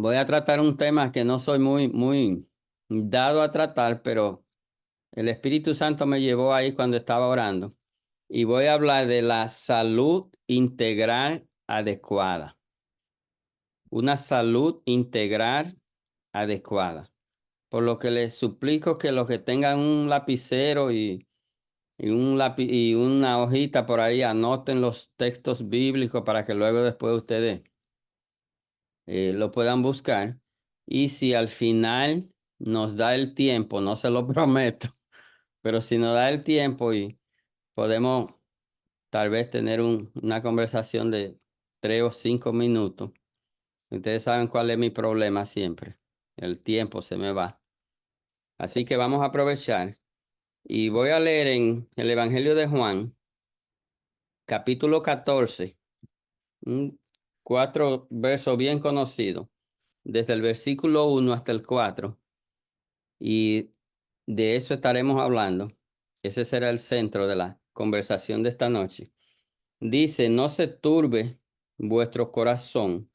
Voy a tratar un tema que no soy muy dado a tratar, pero el Espíritu Santo me llevó ahí cuando estaba orando. Y voy a hablar de la salud integral adecuada. Una salud integral adecuada. Por lo que les suplico que los que tengan un lapicero y una hojita por ahí anoten los textos bíblicos para que luego después ustedes lo puedan buscar. Y si al final nos da el tiempo, no se lo prometo, pero si nos da el tiempo y podemos tal vez tener una conversación de 3 o 5 minutos. Ustedes saben cuál es mi problema siempre. El tiempo se me va. Así que vamos a aprovechar y voy a leer en el Evangelio de Juan, capítulo 14, un, 4 versos bien conocidos, desde el versículo 1 hasta el 4. Y de eso estaremos hablando. Ese será el centro de la conversación de esta noche. Dice, no se turbe vuestro corazón.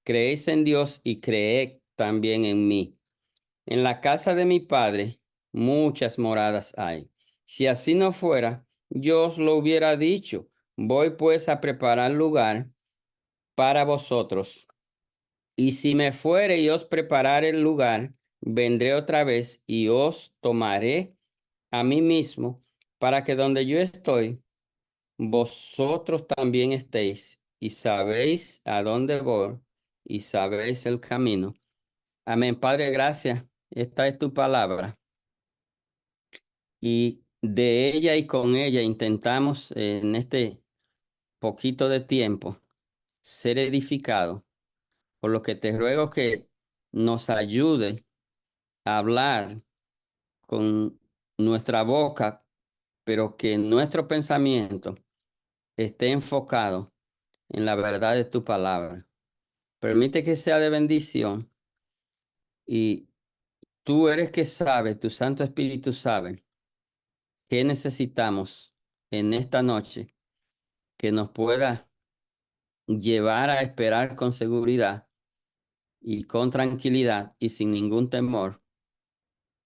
Creéis en Dios y creed también en mí. En la casa de mi Padre muchas moradas hay. Si así no fuera, yo os lo hubiera dicho. Voy pues a preparar lugar para vosotros. Y si me fuere y os preparare el lugar, vendré otra vez y os tomaré a mí mismo, para que donde yo estoy, vosotros también estéis, y sabéis a dónde voy, y sabéis el camino. Amén. Padre, gracias. Esta es tu palabra. Y de ella y con ella intentamos en este poquito de tiempo ser edificados. Por lo que te ruego que nos ayude a hablar con nuestra boca, pero que nuestro pensamiento esté enfocado en la verdad de tu palabra. Permite que sea de bendición y tú eres que sabe, tu Santo Espíritu sabe qué necesitamos en esta noche que nos pueda llevar a esperar con seguridad y con tranquilidad y sin ningún temor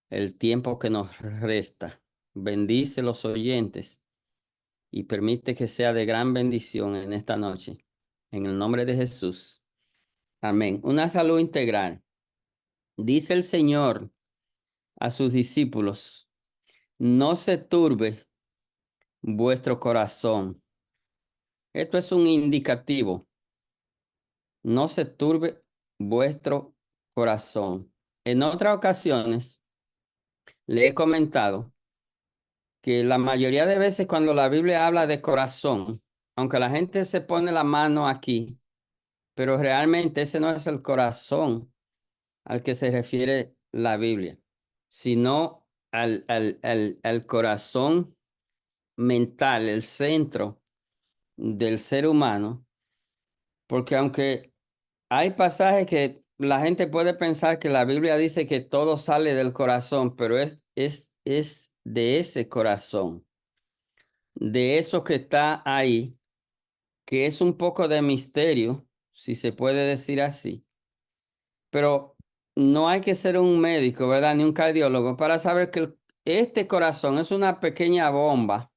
el tiempo que nos resta. Bendice los oyentes y permite que sea de gran bendición en esta noche. En el nombre de Jesús. Amén. Una salud integral. Dice el Señor a sus discípulos, no se turbe vuestro corazón. Esto es un indicativo. No se turbe vuestro corazón. En otras ocasiones le he comentado que la mayoría de veces cuando la Biblia habla de corazón, aunque la gente se pone la mano aquí, pero realmente ese no es el corazón al que se refiere la Biblia, sino al corazón mental, el centro del ser humano, porque aunque hay pasajes que la gente puede pensar que la Biblia dice que todo sale del corazón, pero es de ese corazón, de eso que está ahí, que es un poco de misterio, si se puede decir así, pero no hay que ser un médico, ¿verdad? Ni un cardiólogo para saber que este corazón es una pequeña bomba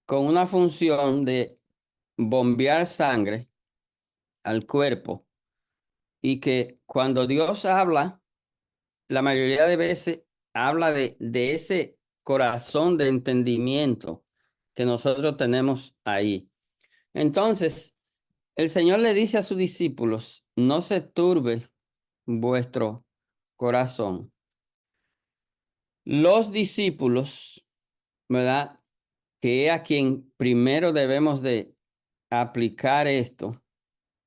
con una función de bombear sangre al cuerpo y que cuando Dios habla, la mayoría de veces habla de ese corazón de entendimiento que nosotros tenemos ahí. Entonces, el Señor le dice a sus discípulos, no se turbe vuestro corazón. Los discípulos, ¿verdad? Que es a quien primero debemos de aplicar esto,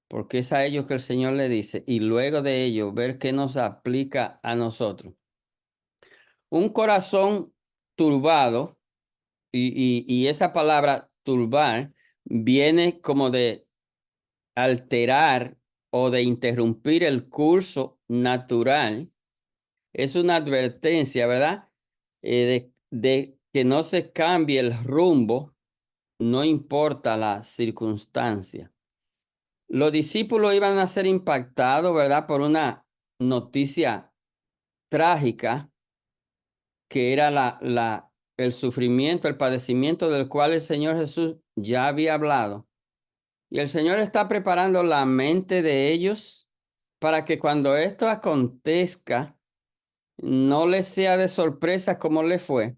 porque es a ellos que el Señor le dice, y luego de ello ver qué nos aplica a nosotros. Un corazón turbado, y esa palabra turbar viene como de alterar o de interrumpir el curso natural. Es una advertencia, ¿verdad? De que no se cambie el rumbo, no importa la circunstancia. Los discípulos iban a ser impactados, ¿verdad? Por una noticia trágica que era el sufrimiento, el padecimiento del cual el Señor Jesús ya había hablado. Y el Señor está preparando la mente de ellos para que cuando esto acontezca, no les sea de sorpresa como le fue.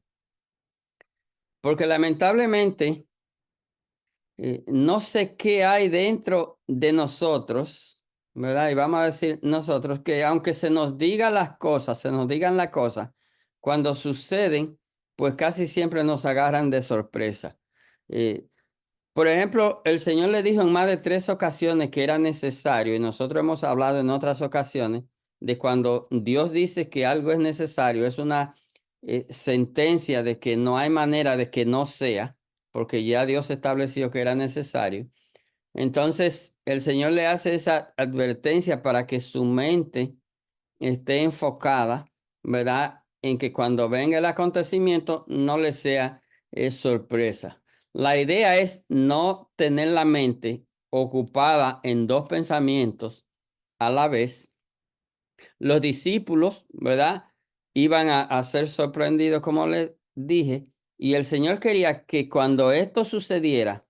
Porque lamentablemente, no sé qué hay dentro de nosotros, ¿verdad? Y vamos a decir nosotros que aunque se nos diga las cosas, se nos digan las cosas, cuando suceden, pues casi siempre nos agarran de sorpresa. Eh, por ejemplo, el Señor le dijo en más de 3 ocasiones que era necesario, y nosotros hemos hablado en otras ocasiones, de cuando Dios dice que algo es necesario, es una sentencia de que no hay manera de que no sea, porque ya Dios estableció que era necesario. Entonces, el Señor le hace esa advertencia para que su mente esté enfocada, ¿verdad? En que cuando venga el acontecimiento no le sea sorpresa. La idea es no tener la mente ocupada en dos pensamientos a la vez. Los discípulos, ¿verdad? Iban a ser sorprendidos, como les dije, y el Señor quería que cuando esto sucediera,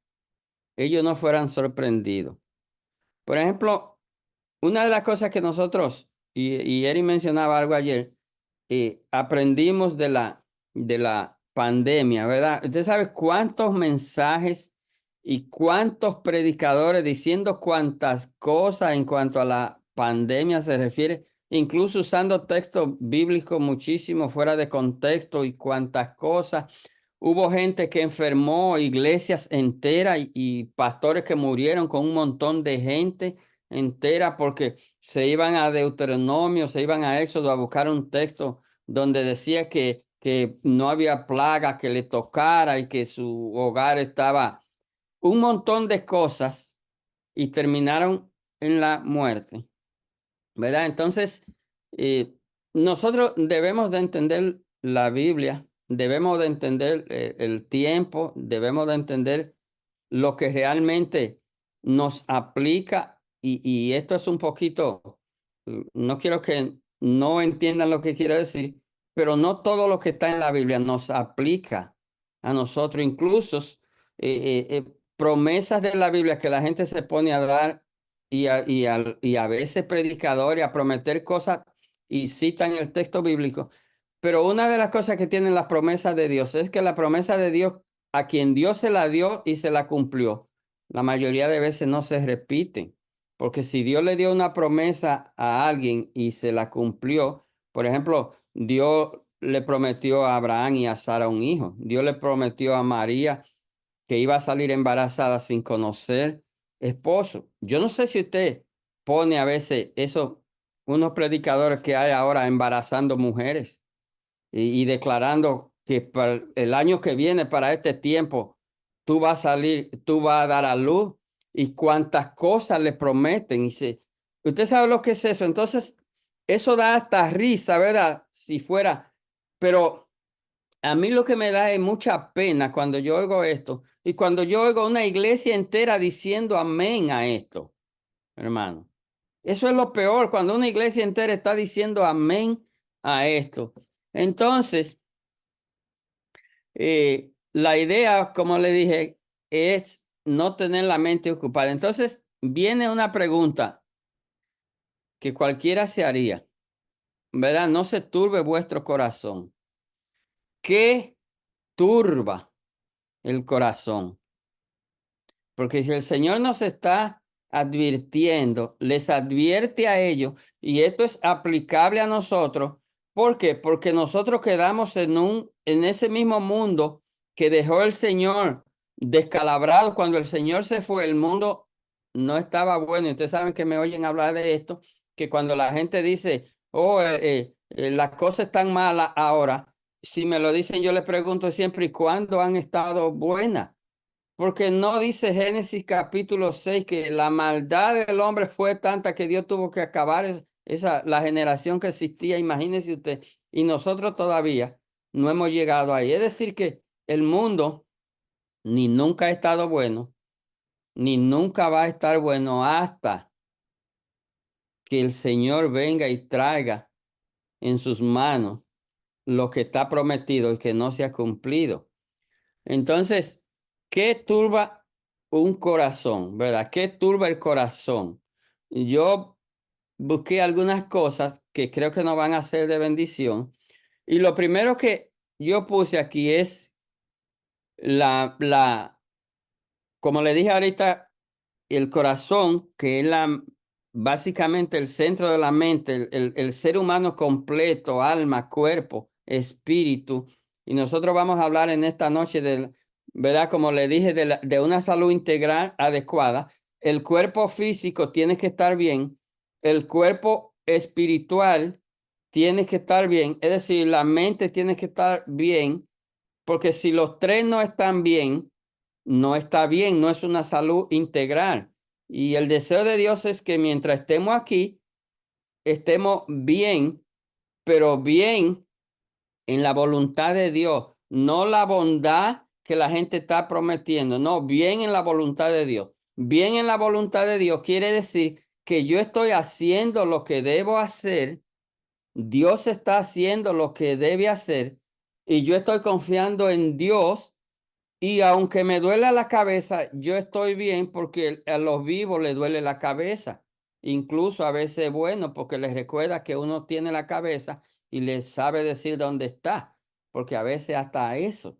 ellos no fueran sorprendidos. Por ejemplo, una de las cosas que nosotros, y Eri mencionaba algo ayer, aprendimos de la pandemia, ¿verdad? Usted sabe cuántos mensajes y cuántos predicadores diciendo cuántas cosas en cuanto a la pandemia se refiere, incluso usando textos bíblicos muchísimo fuera de contexto y cuántas cosas. Hubo gente que enfermó, iglesias enteras y pastores que murieron con un montón de gente entera porque se iban a Deuteronomio, se iban a Éxodo a buscar un texto donde decía que no había plaga que le tocara y que su hogar estaba un montón de cosas y terminaron en la muerte, ¿verdad? Entonces, nosotros debemos de entender la Biblia, debemos de entender el tiempo, debemos de entender lo que realmente nos aplica y esto es un poquito, no quiero que no entiendan lo que quiero decir, pero no todo lo que está en la Biblia nos aplica a nosotros, incluso promesas de la Biblia que la gente se pone a dar y a veces predicadores a prometer cosas y citan el texto bíblico. Pero una de las cosas que tienen las promesas de Dios es que la promesa de Dios a quien Dios se la dio y se la cumplió, la mayoría de veces no se repiten. Porque si Dios le dio una promesa a alguien y se la cumplió, por ejemplo, Dios le prometió a Abraham y a Sara un hijo. Dios le prometió a María que iba a salir embarazada sin conocer esposo. Yo no sé si usted pone a veces esos, unos predicadores que hay ahora embarazando mujeres y declarando que para el año que viene, para este tiempo, tú vas a salir, tú vas a dar a luz y cuántas cosas le prometen. Usted sabe lo que es eso. Entonces, eso da hasta risa, ¿verdad? Si fuera, pero a mí lo que me da es mucha pena cuando yo oigo esto y cuando yo oigo una iglesia entera diciendo amén a esto, hermano. Eso es lo peor, cuando una iglesia entera está diciendo amén a esto. Entonces, la idea, como le dije, es no tener la mente ocupada. Entonces, viene una pregunta que cualquiera se haría, ¿verdad? No se turbe vuestro corazón. ¿Qué turba el corazón? Porque si el Señor nos está advirtiendo, les advierte a ellos, y esto es aplicable a nosotros, ¿por qué? Porque nosotros quedamos en ese mismo mundo que dejó el Señor descalabrado cuando el Señor se fue, el mundo no estaba bueno. Y ustedes saben que me oyen hablar de esto, que cuando la gente dice, oh, las cosas están malas ahora, si me lo dicen, yo les pregunto siempre, ¿y cuándo han estado buenas? Porque no dice Génesis capítulo 6 que la maldad del hombre fue tanta que Dios tuvo que acabar la generación que existía, imagínese usted, y nosotros todavía no hemos llegado ahí. Es decir, que el mundo ni nunca ha estado bueno, ni nunca va a estar bueno hasta que el Señor venga y traiga en sus manos lo que está prometido y que no se ha cumplido. Entonces, ¿qué turba un corazón, verdad? ¿Qué turba el corazón? Yo busqué algunas cosas que creo que nos van a ser de bendición. Y lo primero que yo puse aquí es la, como le dije ahorita, el corazón, que es básicamente el centro de la mente, el ser humano completo, alma, cuerpo, espíritu. Y nosotros vamos a hablar en esta noche ¿verdad? Como le dije, de una salud integral adecuada. El cuerpo físico tiene que estar bien, el cuerpo espiritual tiene que estar bien, es decir, la mente tiene que estar bien, porque si los tres no están bien, no está bien, no es una salud integral. Y el deseo de Dios es que mientras estemos aquí, estemos bien, pero bien en la voluntad de Dios, no la bondad que la gente está prometiendo, no, bien en la voluntad de Dios. Bien en la voluntad de Dios quiere decir que yo estoy haciendo lo que debo hacer, Dios está haciendo lo que debe hacer y yo estoy confiando en Dios y aunque me duele la cabeza, yo estoy bien porque a los vivos les duele la cabeza. Incluso a veces es bueno porque les recuerda que uno tiene la cabeza y les sabe decir dónde está. Porque a veces hasta eso,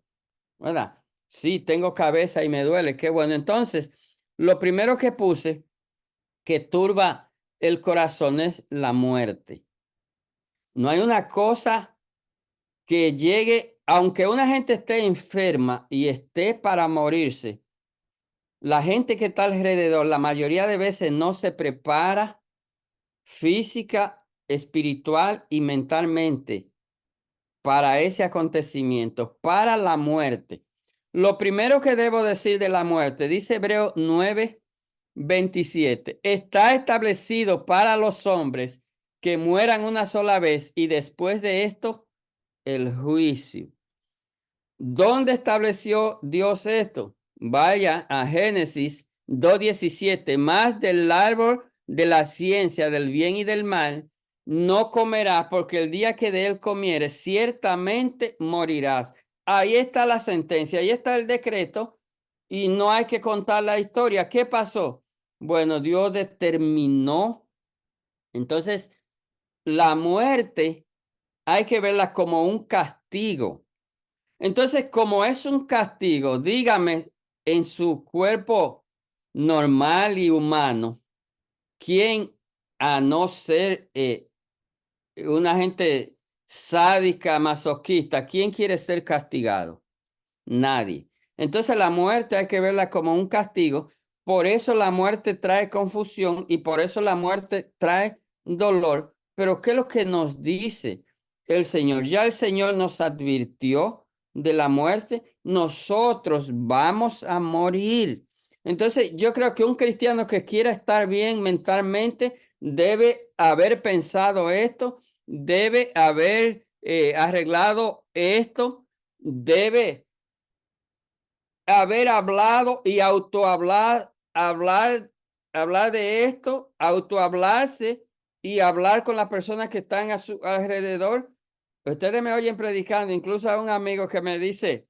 ¿verdad? Sí, tengo cabeza y me duele, qué bueno. Entonces, lo primero que puse que turba el corazón es la muerte. No hay una cosa que llegue, aunque una gente esté enferma y esté para morirse, la gente que está alrededor, la mayoría de veces no se prepara física, espiritual y mentalmente para ese acontecimiento, para la muerte. Lo primero que debo decir de la muerte, dice Hebreo 9:27, está establecido para los hombres que mueran una sola vez y después de esto el juicio. ¿Dónde estableció Dios esto? Vaya a Génesis 2:17, más del árbol de la ciencia del bien y del mal no comerás, porque el día que de él comieres ciertamente morirás. Ahí está la sentencia, ahí está el decreto y no hay que contar la historia. ¿Qué pasó? Bueno, Dios determinó. Entonces, la muerte hay que verla como un castigo. Entonces, como es un castigo, dígame, en su cuerpo normal y humano, ¿quién, a no ser una gente sádica, masoquista, quién quiere ser castigado? Nadie. Entonces la muerte hay que verla como un castigo. Por eso la muerte trae confusión y por eso la muerte trae dolor. Pero ¿qué es lo que nos dice el Señor? Ya el Señor nos advirtió de la muerte. Nosotros vamos a morir. Entonces yo creo que un cristiano que quiera estar bien mentalmente debe haber pensado esto, debe haber arreglado esto, debe haber hablado y hablar de esto, autohablarse y hablar con las personas que están a su alrededor. Ustedes me oyen predicando, incluso a un amigo que me dice,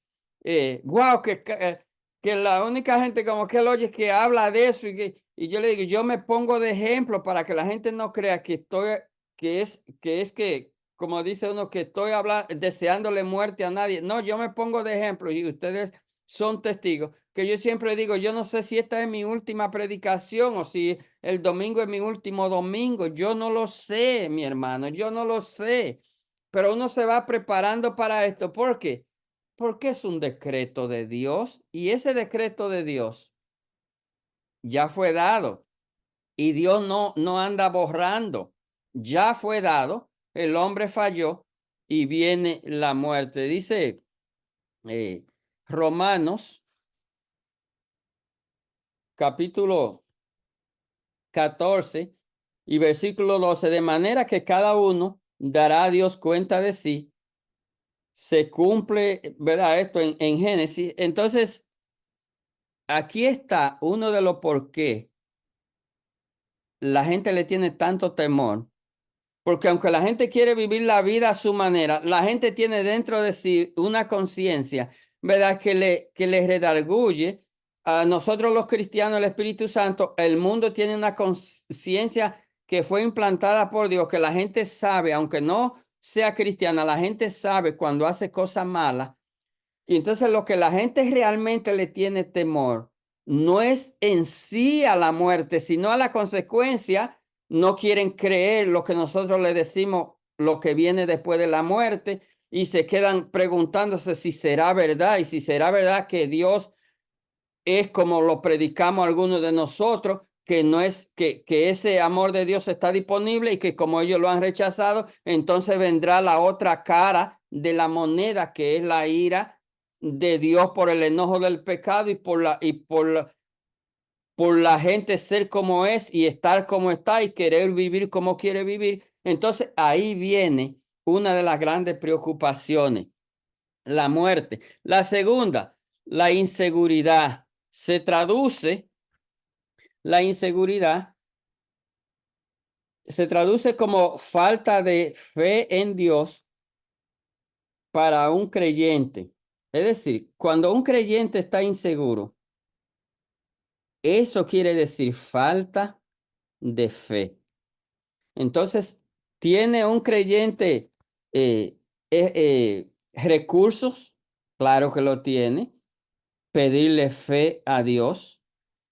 wow, que la única gente como que él oye que habla de eso y yo le digo, yo me pongo de ejemplo para que la gente no crea que estoy, que como dice uno, que estoy hablando, deseándole muerte a nadie. No, yo me pongo de ejemplo y ustedes son testigos, que yo siempre digo, yo no sé si esta es mi última predicación o si el domingo es mi último domingo, yo no lo sé, mi hermano, yo no lo sé, pero uno se va preparando para esto. ¿Por qué? Porque es un decreto de Dios y ese decreto de Dios ya fue dado y Dios no anda borrando, ya fue dado, el hombre falló y viene la muerte. Dice eh, Romanos capítulo 14 y versículo 12, de manera que cada uno dará a Dios cuenta de sí. Se cumple, ¿verdad? Esto en Génesis. Entonces, aquí está uno de los por qué la gente le tiene tanto temor. Porque aunque la gente quiere vivir la vida a su manera, la gente tiene dentro de sí una conciencia, ¿verdad? Que le redarguye. A nosotros los cristianos, el Espíritu Santo, el mundo tiene una conciencia que fue implantada por Dios, que la gente sabe, aunque no sea cristiana, la gente sabe cuando hace cosas malas. Y entonces lo que la gente realmente le tiene temor no es en sí a la muerte, sino a la consecuencia. No quieren creer lo que nosotros le decimos, lo que viene después de la muerte, y se quedan preguntándose si será verdad y si será verdad que Dios es como lo predicamos algunos de nosotros, que no es que ese amor de Dios está disponible y que como ellos lo han rechazado, entonces vendrá la otra cara de la moneda, que es la ira de Dios por el enojo del pecado y por la gente ser como es y estar como está y querer vivir como quiere vivir. Entonces ahí viene una de las grandes preocupaciones, la muerte. La segunda, la inseguridad. Se traduce, la inseguridad se traduce como falta de fe en Dios para un creyente. Es decir, cuando un creyente está inseguro, eso quiere decir falta de fe. Entonces, ¿tiene un creyente eh, recursos? Claro que lo tiene. Pedirle fe a Dios.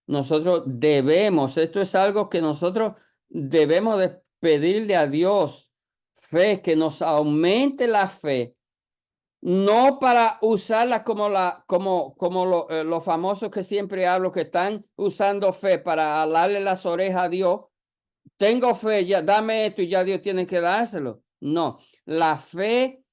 Nosotros debemos, esto es algo que nosotros debemos de pedirle a Dios, fe, que nos aumente la fe, no para usarla como los famosos que siempre hablo, que están usando fe para alarle las orejas a Dios. Tengo fe, ya dame esto y ya Dios tiene que dárselo. No, la fe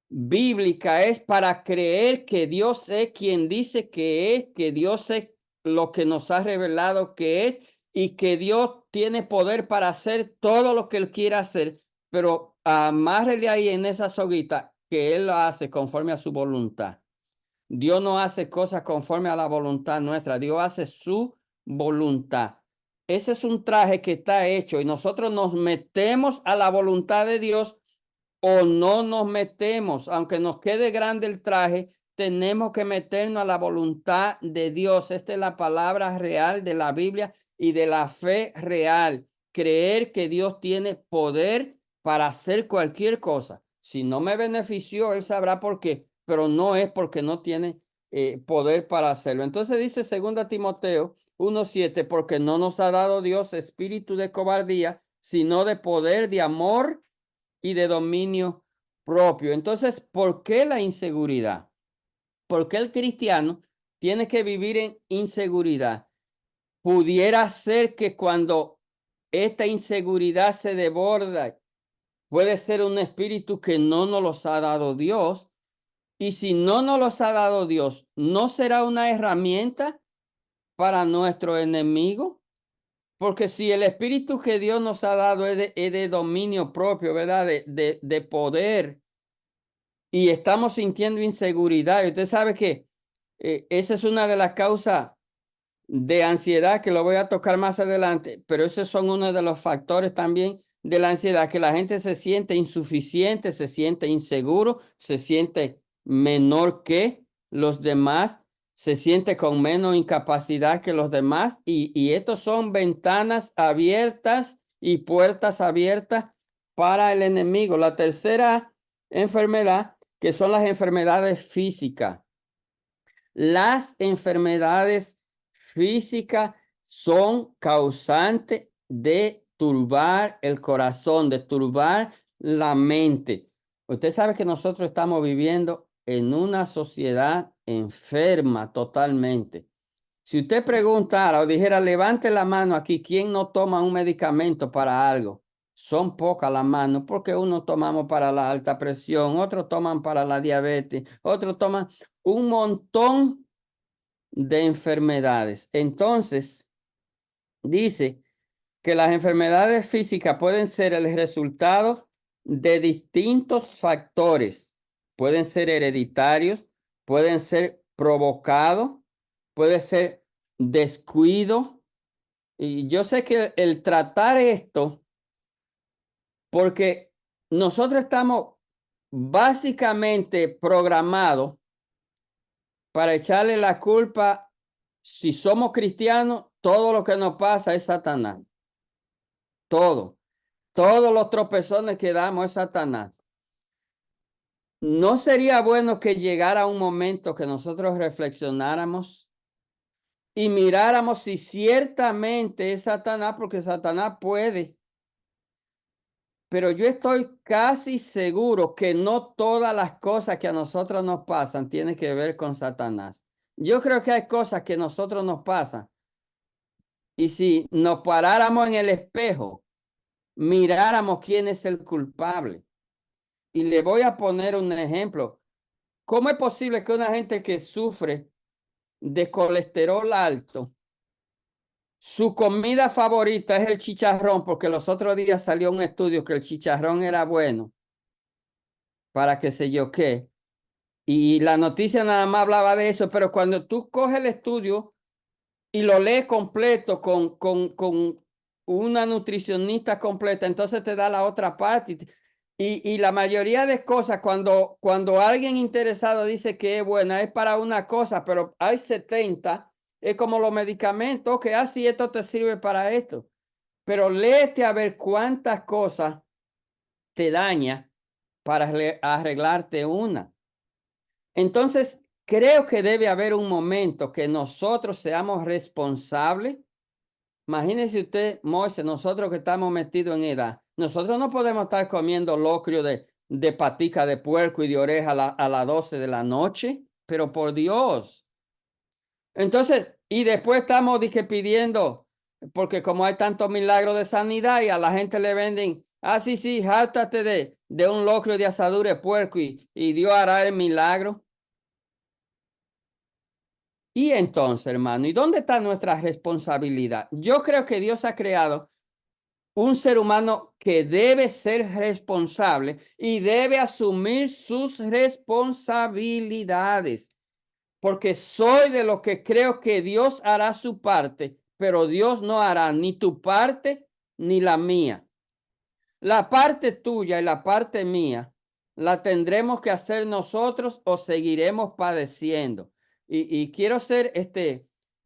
bíblica es para creer que Dios es quien dice que es, que Dios es lo que nos ha revelado que es y que Dios tiene poder para hacer todo lo que Él quiera hacer, pero amárrele ahí en esa soguita que Él lo hace conforme a su voluntad. Dios no hace cosas conforme a la voluntad nuestra, Dios hace su voluntad. Ese es un traje que está hecho y nosotros nos metemos a la voluntad de Dios o no nos metemos, aunque nos quede grande el traje, tenemos que meternos a la voluntad de Dios. Esta es la palabra real de la Biblia y de la fe real. Creer que Dios tiene poder para hacer cualquier cosa. Si no me benefició, Él sabrá por qué, pero no es porque no tiene poder para hacerlo. Entonces dice 2 Timoteo 1:7, porque no nos ha dado Dios espíritu de cobardía, sino de poder, de amor y de dominio propio. Entonces, ¿por qué la inseguridad? ¿Por qué el cristiano tiene que vivir en inseguridad? Pudiera ser que cuando esta inseguridad se desborda, puede ser un espíritu que no nos los ha dado Dios. Y si no nos los ha dado Dios, ¿no será una herramienta para nuestro enemigo? Porque si el espíritu que Dios nos ha dado es de dominio propio, ¿verdad? De poder, y estamos sintiendo inseguridad. Y usted sabe que esa es una de las causas de ansiedad que lo voy a tocar más adelante, pero esos son uno de los factores también de la ansiedad, que la gente se siente insuficiente, se siente inseguro, se siente menor que los demás, se siente con menos incapacidad que los demás y estos son ventanas abiertas y puertas abiertas para el enemigo. La tercera enfermedad, que son las enfermedades físicas. Las enfermedades físicas son causantes de turbar el corazón, de turbar la mente. Usted sabe que nosotros estamos viviendo en una sociedad enferma totalmente. Si usted preguntara o dijera, levante la mano aquí, ¿quién no toma un medicamento para algo? Son pocas las manos porque uno tomamos para la alta presión, otros toman para la diabetes, otros toman un montón de enfermedades. Entonces, dice que las enfermedades físicas pueden ser el resultado de distintos factores. Pueden ser hereditarios, pueden ser provocados puede ser descuido. Y yo sé que el tratar esto, porque nosotros estamos básicamente programados para echarle la culpa, si somos cristianos, todo lo que nos pasa es Satanás. Todo. Todos los tropezones que damos es Satanás. ¿No sería bueno que llegara un momento que nosotros reflexionáramos y miráramos si ciertamente es Satanás? Porque Satanás puede, pero yo estoy casi seguro que no todas las cosas que a nosotros nos pasan tienen que ver con Satanás. Yo creo que hay cosas que a nosotros nos pasan. Y si nos paráramos en el espejo, miráramos quién es el culpable. Y le voy a poner un ejemplo. ¿Cómo es posible que una gente que sufre de colesterol alto, su comida favorita es el chicharrón? Porque los otros días salió un estudio que el chicharrón era bueno para qué sé yo qué. Y la noticia nada más hablaba de eso, pero cuando tú coges el estudio y lo lees completo con una nutricionista completa, entonces te da la otra parte. Y la mayoría de cosas, cuando alguien interesado dice que es buena, es para una cosa, pero hay 70, es como los medicamentos, que así esto te sirve para esto. Pero léete a ver cuántas cosas te daña para arreglarte una. Entonces, creo que debe haber un momento que nosotros seamos responsables. Imagínese usted, Moisés, nosotros que estamos metidos en edad, nosotros no podemos estar comiendo locrio de patica de puerco y de oreja a las 12 de la noche, pero por Dios. Entonces, y después estamos dije, pidiendo, porque como hay tantos milagros de sanidad y a la gente le venden, sí, sí, jáltate de un locrio de asadura de puerco y Dios hará el milagro. Y entonces, hermano, ¿y dónde está nuestra responsabilidad? Yo creo que Dios ha creado un ser humano que debe ser responsable y debe asumir sus responsabilidades, porque soy de los que creo que Dios hará su parte, pero Dios no hará ni tu parte ni la mía. La parte tuya y la parte mía la tendremos que hacer nosotros o seguiremos padeciendo. Y quiero ser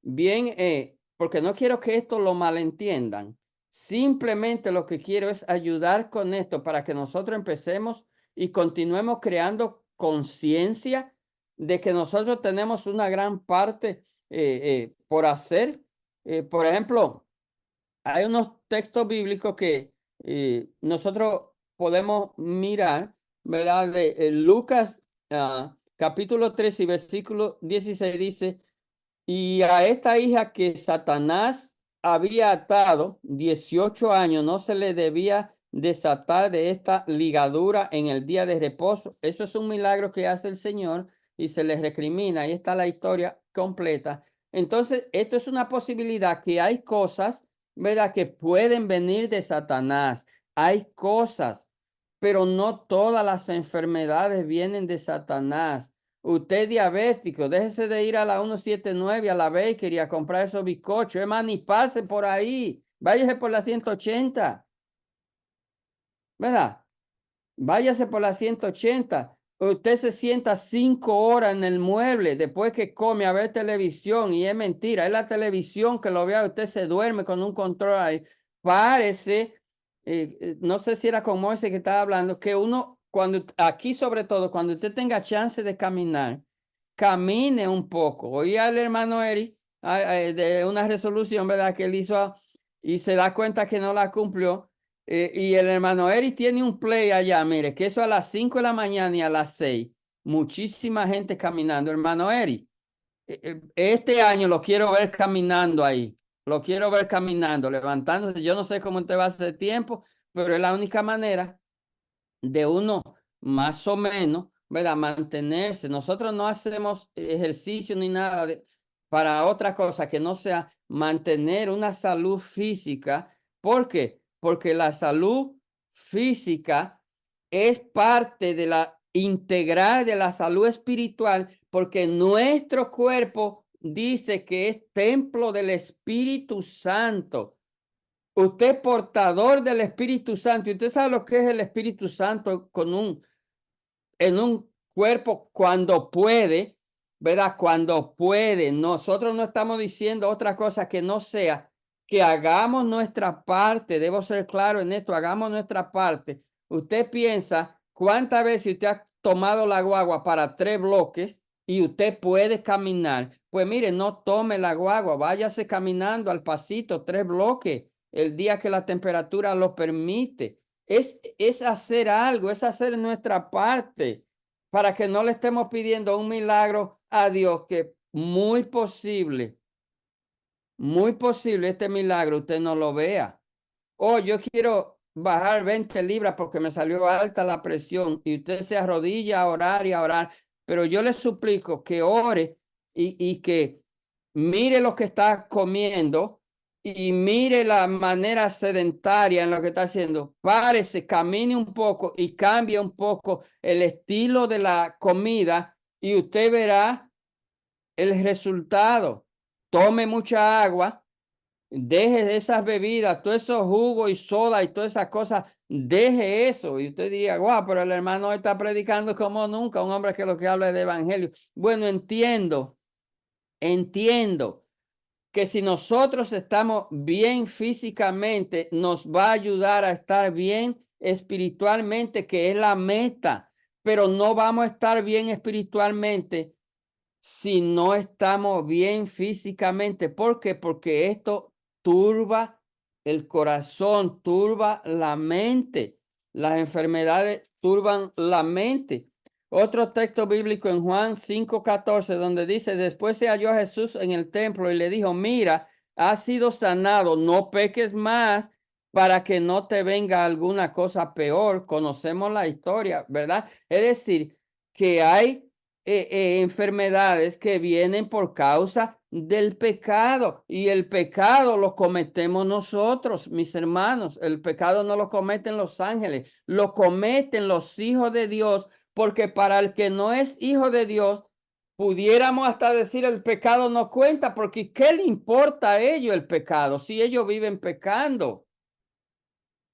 bien, porque no quiero que esto lo malentiendan. Simplemente lo que quiero es ayudar con esto para que nosotros empecemos y continuemos creando conciencia de que nosotros tenemos una gran parte por hacer. Por ejemplo, hay unos textos bíblicos que nosotros podemos mirar, ¿verdad? De Lucas capítulo 3 y versículo 16 dice, y a esta hija que Satanás había atado 18 años, no se le debía desatar de esta ligadura en el día de reposo. Eso es un milagro que hace el Señor y se le recrimina. Ahí está la historia completa. Entonces, esto es una posibilidad que hay cosas, ¿verdad?, que pueden venir de Satanás. Hay cosas, pero no todas las enfermedades vienen de Satanás. Usted es diabético, déjese de ir a la 179, a la Bakery, a comprar esos bizcochos. Es más, ni pase por ahí. Váyase por la 180, ¿verdad? Váyase por la 180. Usted se sienta 5 horas en el mueble después que come a ver televisión y es mentira. Es la televisión que lo vea. Usted se duerme con un control ahí. Parece, no sé si era con Moisés que estaba hablando, que uno, cuando aquí sobre todo, cuando usted tenga chance de caminar, camine un poco. Oí al hermano Eri de una resolución, ¿verdad?, que él hizo y se da cuenta que no la cumplió. Y el hermano Eri tiene un play allá, mire, que eso a las 5 de la mañana y a las 6. Muchísima gente caminando. Hermano Eri, este año lo quiero ver caminando ahí. Lo quiero ver caminando, levantándose. Yo no sé cómo te va a hacer tiempo, pero es la única manera de uno más o menos, ¿verdad?, mantenerse. Nosotros no hacemos ejercicio ni nada para otra cosa que no sea mantener una salud física. ¿Por qué? Porque la salud física es parte de la integral de la salud espiritual, porque nuestro cuerpo dice que es templo del Espíritu Santo. Usted es portador del Espíritu Santo. Y usted sabe lo que es el Espíritu Santo en un cuerpo cuando puede, ¿verdad? Cuando puede. Nosotros no estamos diciendo otra cosa que no sea que hagamos nuestra parte. Debo ser claro en esto, hagamos nuestra parte. Usted piensa cuántas veces usted ha tomado la guagua para 3 bloques y usted puede caminar. Pues mire, no tome la guagua, váyase caminando al pasito 3 bloques el día que la temperatura lo permite. Es hacer algo, es hacer nuestra parte para que no le estemos pidiendo un milagro a Dios que muy posible este milagro usted no lo vea. Oh, yo quiero bajar 20 libras porque me salió alta la presión y usted se arrodilla a orar, pero yo le suplico que ore y que mire lo que está comiendo y mire la manera sedentaria en lo que está haciendo. Párese, camine un poco y cambie un poco el estilo de la comida y usted verá el resultado. Tome mucha agua. Deje esas bebidas, todos esos jugos y soda y todas esas cosas, deje eso. Y usted diría, guau, pero el hermano está predicando como nunca, un hombre que lo que habla es de evangelio. Bueno, entiendo que si nosotros estamos bien físicamente, nos va a ayudar a estar bien espiritualmente, que es la meta, pero no vamos a estar bien espiritualmente si no estamos bien físicamente. ¿Por qué? Porque esto turba el corazón, turba la mente. Las enfermedades turban la mente. Otro texto bíblico en Juan 5:14, donde dice, después se halló a Jesús en el templo y le dijo, mira, has sido sanado, no peques más para que no te venga alguna cosa peor. Conocemos la historia, ¿verdad? Es decir, que hay enfermedades que vienen por causa del pecado y el pecado lo cometemos nosotros, mis hermanos. El pecado no lo cometen los ángeles, lo cometen los hijos de Dios, porque para el que no es hijo de Dios, pudiéramos hasta decir el pecado no cuenta, porque ¿qué le importa a ellos el pecado si ellos viven pecando?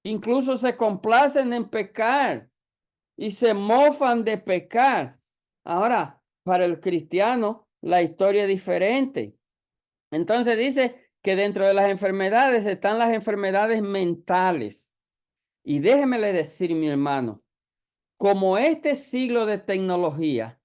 Incluso se complacen en pecar y se mofan de pecar. Ahora, para el cristiano, la historia es diferente. Entonces dice que dentro de las enfermedades están las enfermedades mentales. Y déjemele decir, mi hermano, como este siglo de tecnología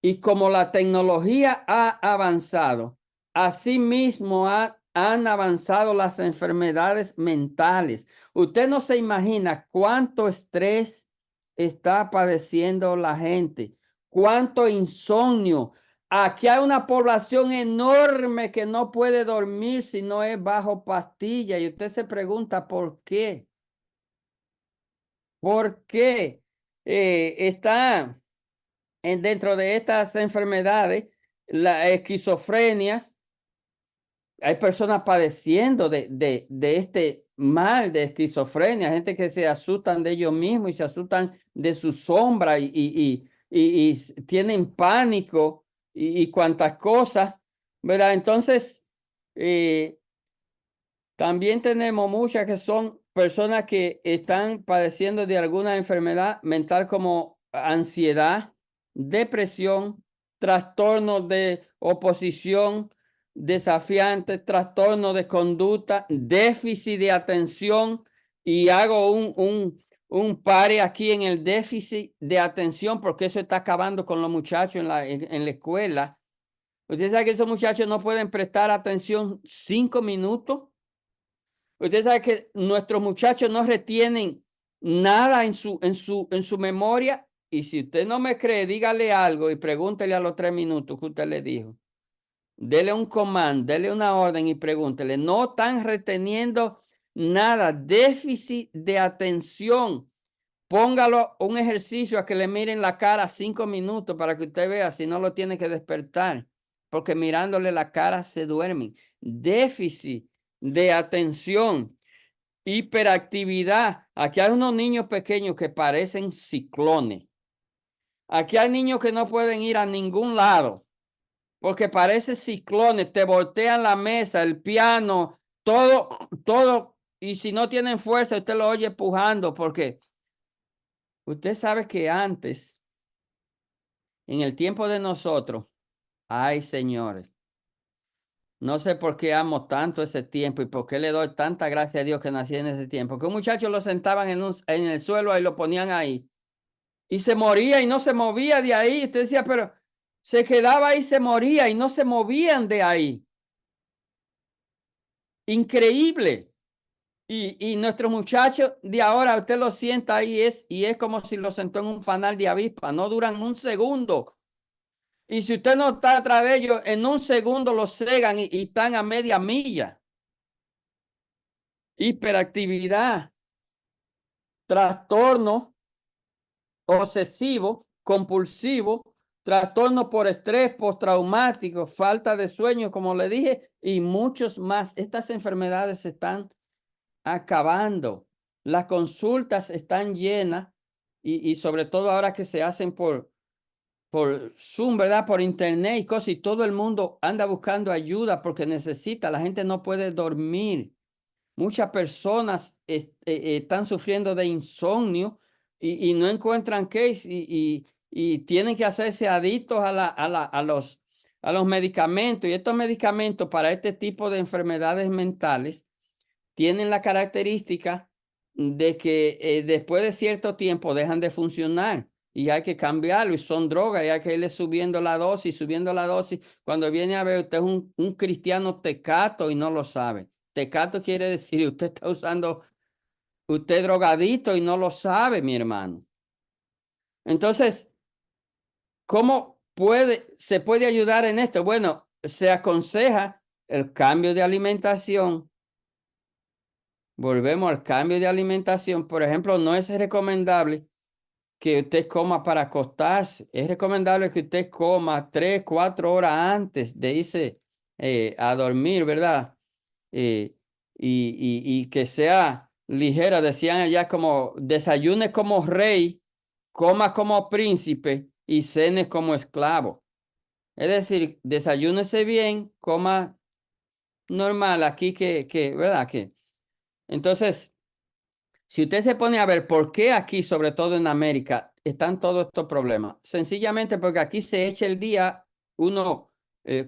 y como la tecnología ha avanzado, asimismo han avanzado las enfermedades mentales. Usted no se imagina cuánto estrés está padeciendo la gente, cuánto insomnio. Aquí hay una población enorme que no puede dormir si no es bajo pastilla y usted se pregunta por qué. ¿Por qué está dentro de estas enfermedades, la esquizofrenia? Hay personas padeciendo de este mal de esquizofrenia, gente que se asustan de ellos mismos y se asustan de su sombra y tienen pánico y cuantas cosas, ¿verdad? Entonces, eh, también tenemos muchas que son personas que están padeciendo de alguna enfermedad mental como ansiedad, depresión, trastornos de oposición desafiante, trastorno de conducta, déficit de atención y hago un pare aquí en el déficit de atención porque eso está acabando con los muchachos en la escuela. Usted sabe que esos muchachos no pueden prestar atención 5 minutos. Usted sabe que nuestros muchachos no retienen nada en su memoria. Y si usted no me cree, dígale algo y pregúntele a los 3 minutos que usted le dijo. Dele un comando, dele una orden y pregúntele. No están reteniendo nada. Déficit de atención. Póngalo un ejercicio a que le miren la cara 5 minutos para que usted vea si no lo tiene que despertar. Porque mirándole la cara se duermen. Déficit de atención, hiperactividad. Aquí hay unos niños pequeños que parecen ciclones. Aquí hay niños que no pueden ir a ningún lado porque parece ciclones, te voltean la mesa, el piano, todo, y si no tienen fuerza, usted lo oye empujando, porque usted sabe que antes, en el tiempo de nosotros, ay, señores, no sé por qué amo tanto ese tiempo y por qué le doy tanta gracia a Dios que nací en ese tiempo, que un muchacho lo sentaban en el suelo y lo ponían ahí y se moría y no se movía de ahí. Usted decía, pero se quedaba ahí, se moría y no se movían de ahí. Increíble. Y nuestros muchachos de ahora, usted lo sienta ahí y es como si lo sentó en un panal de avispa, no duran un segundo. Y si usted no está atrás de ellos, en un segundo los cegan y están a media milla. Hiperactividad, trastorno obsesivo, compulsivo, trastorno por estrés postraumático, falta de sueño, como le dije, y muchos más. Estas enfermedades se están acabando. Las consultas están llenas y sobre todo ahora que se hacen por Zoom, ¿verdad? Por internet y cosas, y todo el mundo anda buscando ayuda porque necesita. La gente no puede dormir. Muchas personas están sufriendo de insomnio y no encuentran qué y tienen que hacerse adictos a los medicamentos. Y estos medicamentos para este tipo de enfermedades mentales tienen la característica de que después de cierto tiempo dejan de funcionar y hay que cambiarlo y son drogas y hay que irle subiendo la dosis, subiendo la dosis. Cuando viene a ver, usted es un cristiano tecato y no lo sabe. Tecato quiere decir, usted está usando, usted drogadito y no lo sabe, mi hermano. Entonces, ¿cómo se puede ayudar en esto? Bueno, se aconseja el cambio de alimentación. Volvemos al cambio de alimentación. Por ejemplo, no es recomendable que usted coma para acostarse. Es recomendable que usted coma 3, 4 horas antes de irse a dormir, ¿verdad? Eh, y que sea ligera. Decían allá como desayune como rey, coma como príncipe y cene como esclavo. Es decir, desayúnese bien, coma normal aquí ¿verdad? Entonces, si usted se pone a ver por qué aquí, sobre todo en América, están todos estos problemas, sencillamente porque aquí se echa el día, uno,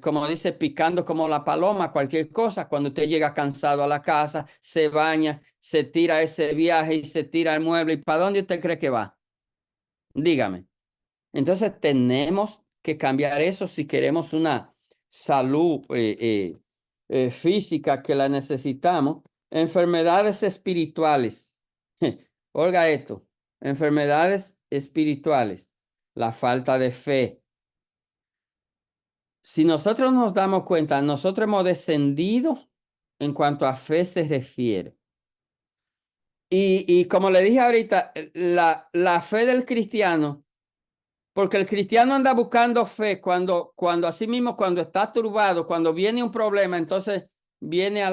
como dice, picando como la paloma, cualquier cosa, cuando usted llega cansado a la casa, se baña, se tira ese viaje y se tira el mueble, ¿y para dónde usted cree que va? Dígame. Entonces tenemos que cambiar eso si queremos una salud física que la necesitamos. Enfermedades espirituales. Oiga esto, enfermedades espirituales, la falta de fe. Si nosotros nos damos cuenta, nosotros hemos descendido en cuanto a fe se refiere. Y como le dije ahorita, la fe del cristiano. Porque el cristiano anda buscando fe cuando así mismo, cuando está turbado, cuando viene un problema, entonces viene a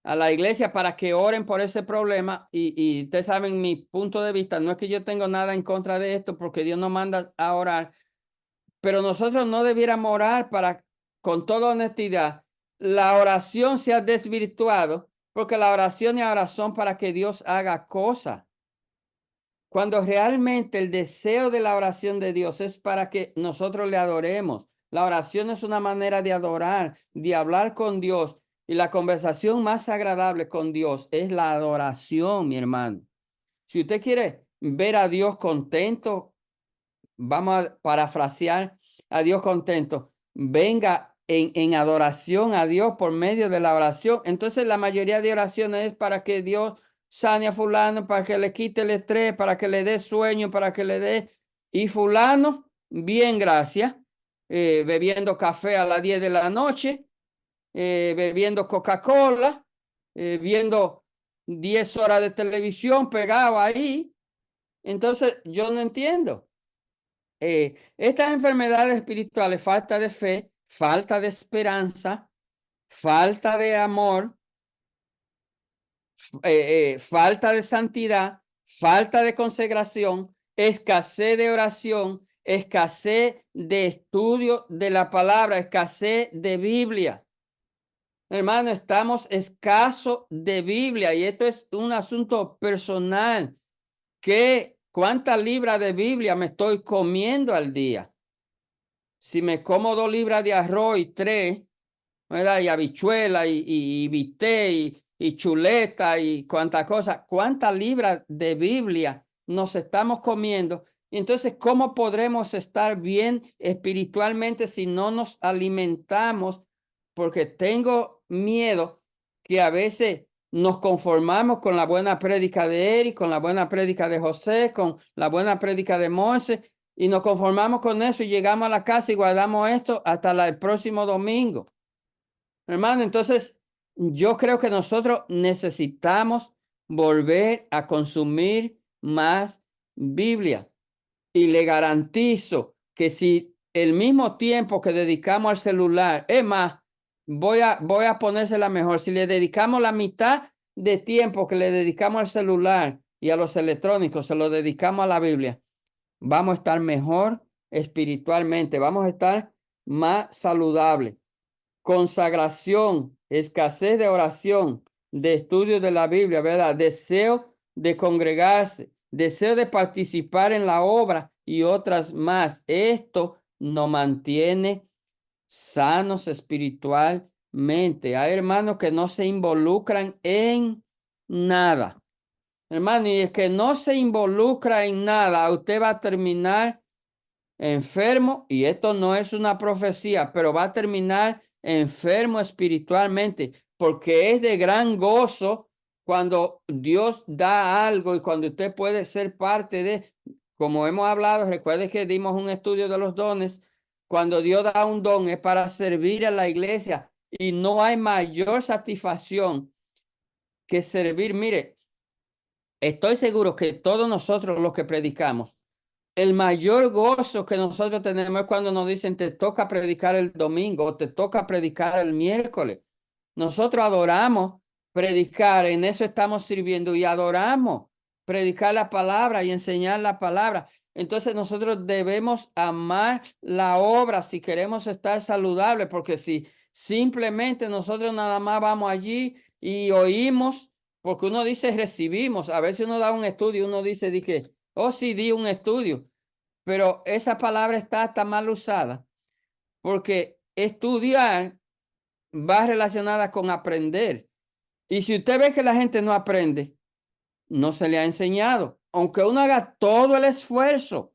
la iglesia para que oren por ese problema. Y ustedes saben mi punto de vista, no es que yo tengo nada en contra de esto, porque Dios nos manda a orar, pero nosotros no debiéramos orar para, con toda honestidad, la oración se ha desvirtuado, porque la oración y ahora son para que Dios haga cosas. Cuando realmente el deseo de la oración de Dios es para que nosotros le adoremos. La oración es una manera de adorar, de hablar con Dios. Y la conversación más agradable con Dios es la adoración, mi hermano. Si usted quiere ver a Dios contento, vamos a parafrasear a Dios contento. Venga en adoración a Dios por medio de la oración. Entonces la mayoría de oraciones es para que Dios sane a fulano, para que le quite el estrés, para que le dé sueño, para que le dé... Y fulano, bien, gracias, bebiendo café a las 10 de la noche, bebiendo Coca-Cola, viendo 10 horas de televisión pegado ahí. Entonces yo no entiendo. Estas enfermedades espirituales, falta de fe, falta de esperanza, falta de amor, falta de santidad, falta de consagración, escasez de oración, escasez de estudio de la palabra, escasez de Biblia. Hermano, estamos escasos de Biblia y esto es un asunto personal. ¿Cuántas libras de Biblia me estoy comiendo al día? Si me como 2 libras de arroz y 3, ¿verdad? Y habichuela y bistec y chuleta y cuántas cosas, ¿cuántas libras de Biblia nos estamos comiendo? Y entonces, ¿cómo podremos estar bien espiritualmente si no nos alimentamos? Porque tengo miedo que a veces nos conformamos con la buena prédica de Eric, con la buena prédica de José, con la buena prédica de Moisés, y nos conformamos con eso y llegamos a la casa y guardamos esto hasta el próximo domingo. Hermano, entonces yo creo que nosotros necesitamos volver a consumir más Biblia. Y le garantizo que si el mismo tiempo que dedicamos al celular, es más, voy a ponérsela mejor, si le dedicamos la mitad de tiempo que le dedicamos al celular y a los electrónicos, se lo dedicamos a la Biblia, vamos a estar mejor espiritualmente, vamos a estar más saludables. Consagración, escasez de oración, de estudio de la Biblia, ¿verdad? Deseo de congregarse, deseo de participar en la obra y otras más. Esto nos mantiene sanos espiritualmente. Hay hermanos que no se involucran en nada. Hermano, y el que no se involucra en nada, usted va a terminar enfermo, y esto no es una profecía, pero va a terminar enfermo espiritualmente, porque es de gran gozo cuando Dios da algo y cuando usted puede ser parte de, como hemos hablado, recuerde que dimos un estudio de los dones, cuando Dios da un don es para servir a la iglesia y no hay mayor satisfacción que servir. Mire, estoy seguro que todos nosotros los que predicamos, el mayor gozo que nosotros tenemos es cuando nos dicen te toca predicar el domingo o te toca predicar el miércoles. Nosotros adoramos predicar, en eso estamos sirviendo y adoramos predicar la palabra y enseñar la palabra. Entonces nosotros debemos amar la obra si queremos estar saludables, porque si simplemente nosotros nada más vamos allí y oímos, porque uno dice recibimos, a veces uno da un estudio, uno dice di que, oh sí, di un estudio, pero esa palabra está mal usada, porque estudiar va relacionada con aprender. Y si usted ve que la gente no aprende, no se le ha enseñado, aunque uno haga todo el esfuerzo,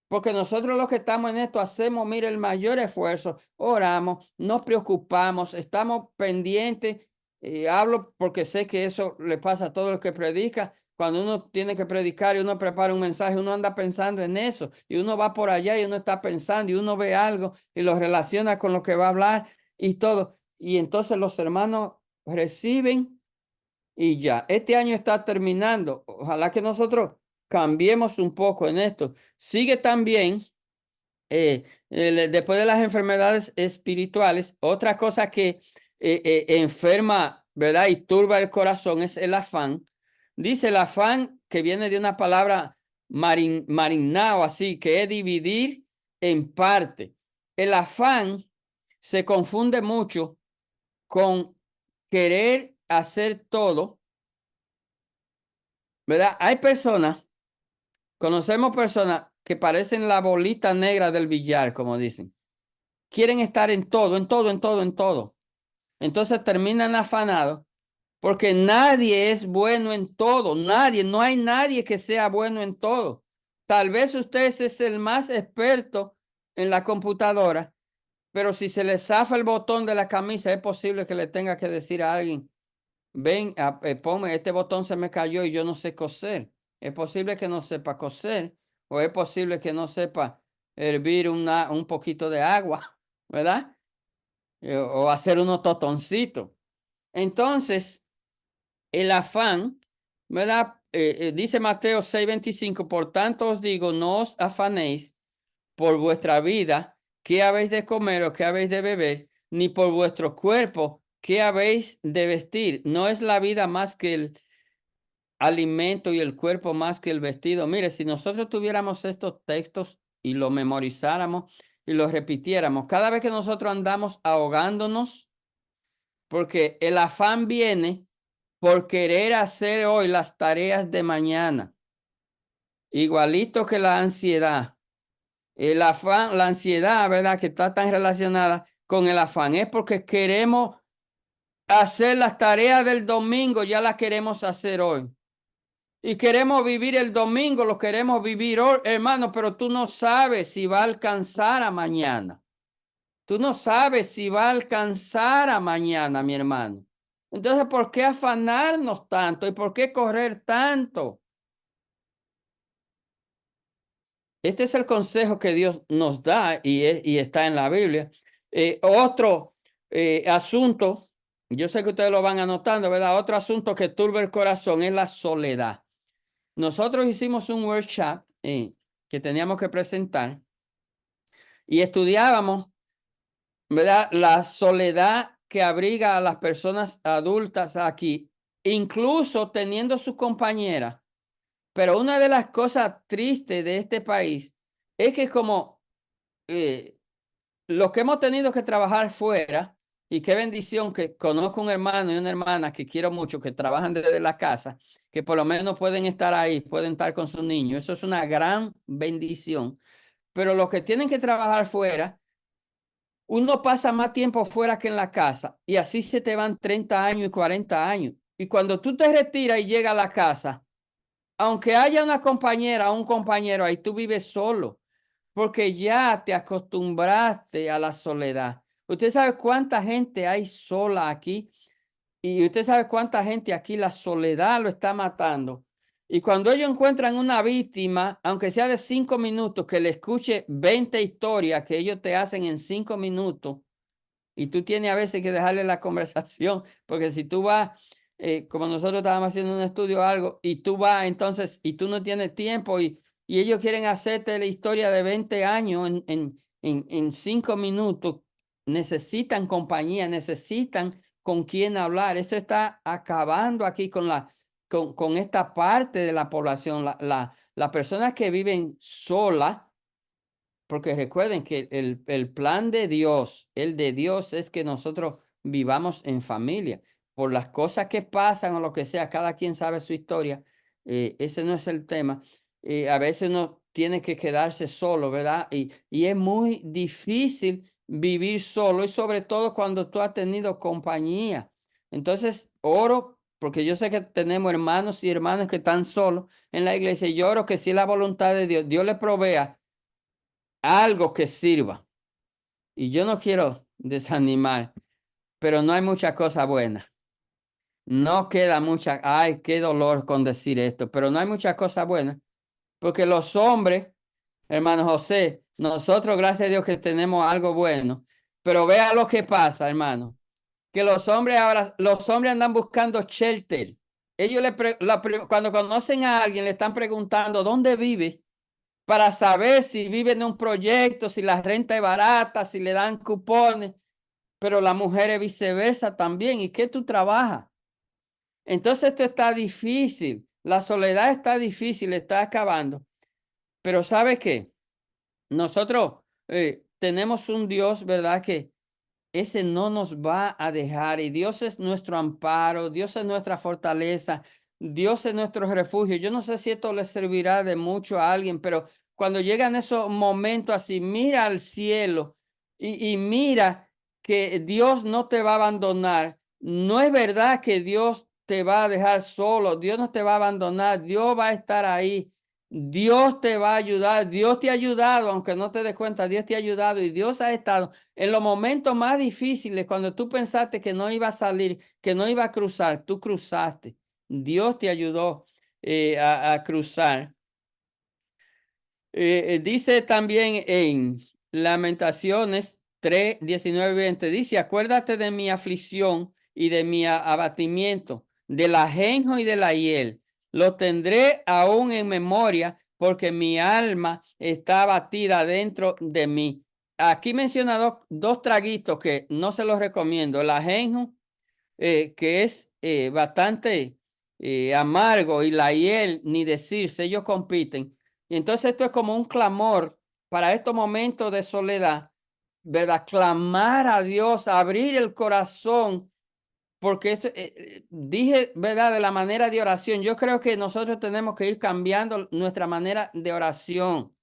porque nosotros los que estamos en esto hacemos, mire, el mayor esfuerzo, oramos, nos preocupamos, estamos pendientes. Hablo porque sé que eso le pasa a todos los que predican. Cuando uno tiene que predicar y uno prepara un mensaje, uno anda pensando en eso y uno va por allá y uno está pensando y uno ve algo y lo relaciona con lo que va a hablar y todo. Y entonces los hermanos reciben y ya. Este año está terminando. Ojalá que nosotros cambiemos un poco en esto. Sigue también, después de las enfermedades espirituales, otra cosa que enferma, ¿verdad? Y turba el corazón es el afán. Dice el afán que viene de una palabra marinao, así, que es dividir en parte. El afán se confunde mucho con querer hacer todo, ¿verdad? Hay personas, conocemos personas que parecen la bolita negra del billar, como dicen. Quieren estar en todo, en todo, en todo, en todo. Entonces terminan afanados porque nadie es bueno en todo. Nadie, no hay nadie que sea bueno en todo. Tal vez usted es el más experto en la computadora, pero si se le zafa el botón de la camisa, es posible que le tenga que decir a alguien, ven, ponme, este botón se me cayó y yo no sé coser. Es posible que no sepa coser o es posible que no sepa hervir un poquito de agua, ¿verdad? O hacer unos totoncitos. Entonces, el afán, ¿verdad? Dice Mateo 6:25, por tanto os digo, no os afanéis por vuestra vida, qué habéis de comer o qué habéis de beber, ni por vuestro cuerpo, qué habéis de vestir. No es la vida más que el alimento y el cuerpo más que el vestido. Mire, si nosotros tuviéramos estos textos y lo memorizáramos y lo repitiéramos. Cada vez que nosotros andamos ahogándonos, porque el afán viene por querer hacer hoy las tareas de mañana, igualito que la ansiedad. El afán, la ansiedad, ¿verdad? Que está tan relacionada con el afán, es porque queremos hacer las tareas del domingo, ya las queremos hacer hoy. Y queremos vivir el domingo, lo queremos vivir hoy, hermano, pero tú no sabes si va a alcanzar a mañana. Tú no sabes si va a alcanzar a mañana, mi hermano. Entonces, ¿por qué afanarnos tanto y por qué correr tanto? Este es el consejo que Dios nos da y está en la Biblia. Otro asunto, yo sé que ustedes lo van anotando, ¿verdad? Otro asunto que turba el corazón es la soledad. Nosotros hicimos un workshop que teníamos que presentar y estudiábamos, ¿verdad? La soledad que abriga a las personas adultas aquí, incluso teniendo sus compañeras. Pero una de las cosas tristes de este país es que como eh, los que hemos tenido que trabajar fuera, y qué bendición que conozco un hermano y una hermana que quiero mucho, que trabajan desde la casa, que por lo menos pueden estar ahí, pueden estar con sus niños. Eso es una gran bendición. Pero los que tienen que trabajar fuera, uno pasa más tiempo fuera que en la casa y así se te van 30 años y 40 años. Y cuando tú te retiras y llegas a la casa, aunque haya una compañera o un compañero ahí, tú vives solo porque ya te acostumbraste a la soledad. Usted sabe cuánta gente hay sola aquí y usted sabe cuánta gente aquí la soledad lo está matando. Y cuando ellos encuentran una víctima, aunque sea de 5 minutos, que le escuche 20 historias que ellos te hacen en 5 minutos, y tú tienes a veces que dejarle la conversación, porque si tú vas, como nosotros estábamos haciendo un estudio o algo, y tú vas entonces, y tú no tienes tiempo, y ellos quieren hacerte la historia de 20 años en 5 minutos, necesitan compañía, necesitan con quién hablar. Esto está acabando aquí con esta parte de la población, las personas que viven solas, porque recuerden que el plan de Dios, el de Dios es que nosotros vivamos en familia. Por las cosas que pasan o lo que sea, cada quien sabe su historia. Ese no es el tema. A veces uno tiene que quedarse solo, ¿verdad? Y es muy difícil vivir solo y sobre todo cuando tú has tenido compañía. Entonces, oro, porque yo sé que tenemos hermanos y hermanas que están solos en la iglesia. Y yo oro que si es la voluntad de Dios, Dios le provea algo que sirva. Y yo no quiero desanimar, pero no hay mucha cosa buena. No queda mucha, ay, qué dolor con decir esto, pero no hay mucha cosa buena, porque los hombres, hermano José, nosotros, gracias a Dios que tenemos algo bueno, pero vea lo que pasa, hermano, que los hombres ahora, los hombres andan buscando shelter. Ellos cuando conocen a alguien le están preguntando dónde vive para saber si vive en un proyecto, si la renta es barata, si le dan cupones, pero la mujer es viceversa también. ¿Y qué tú trabajas? Entonces esto está difícil, la soledad está difícil, está acabando. Pero ¿sabe qué? Nosotros tenemos un Dios, ¿verdad? Que ese no nos va a dejar y Dios es nuestro amparo, Dios es nuestra fortaleza, Dios es nuestro refugio. Yo no sé si esto le servirá de mucho a alguien, pero cuando llegan esos momentos así, mira al cielo y mira que Dios no te va a abandonar. No es verdad que Dios te va a dejar solo, Dios no te va a abandonar, Dios va a estar ahí. Dios te va a ayudar, Dios te ha ayudado, aunque no te des cuenta, Dios te ha ayudado y Dios ha estado en los momentos más difíciles, cuando tú pensaste que no iba a salir, que no iba a cruzar, tú cruzaste. Dios te ayudó a cruzar. Dice también en Lamentaciones 3, 19 y 20, dice, acuérdate de mi aflicción y de mi abatimiento, del ajenjo y de la hiel. Lo tendré aún en memoria porque mi alma está abatida dentro de mí. Aquí menciona dos traguitos que no se los recomiendo. El ajenjo, que es bastante amargo, y la hiel, ni decirse, ellos compiten. Y entonces esto es como un clamor para estos momentos de soledad, ¿verdad? Clamar a Dios, abrir el corazón, porque esto, dije, ¿verdad? De la manera de oración. Yo creo que nosotros tenemos que ir cambiando nuestra manera de oración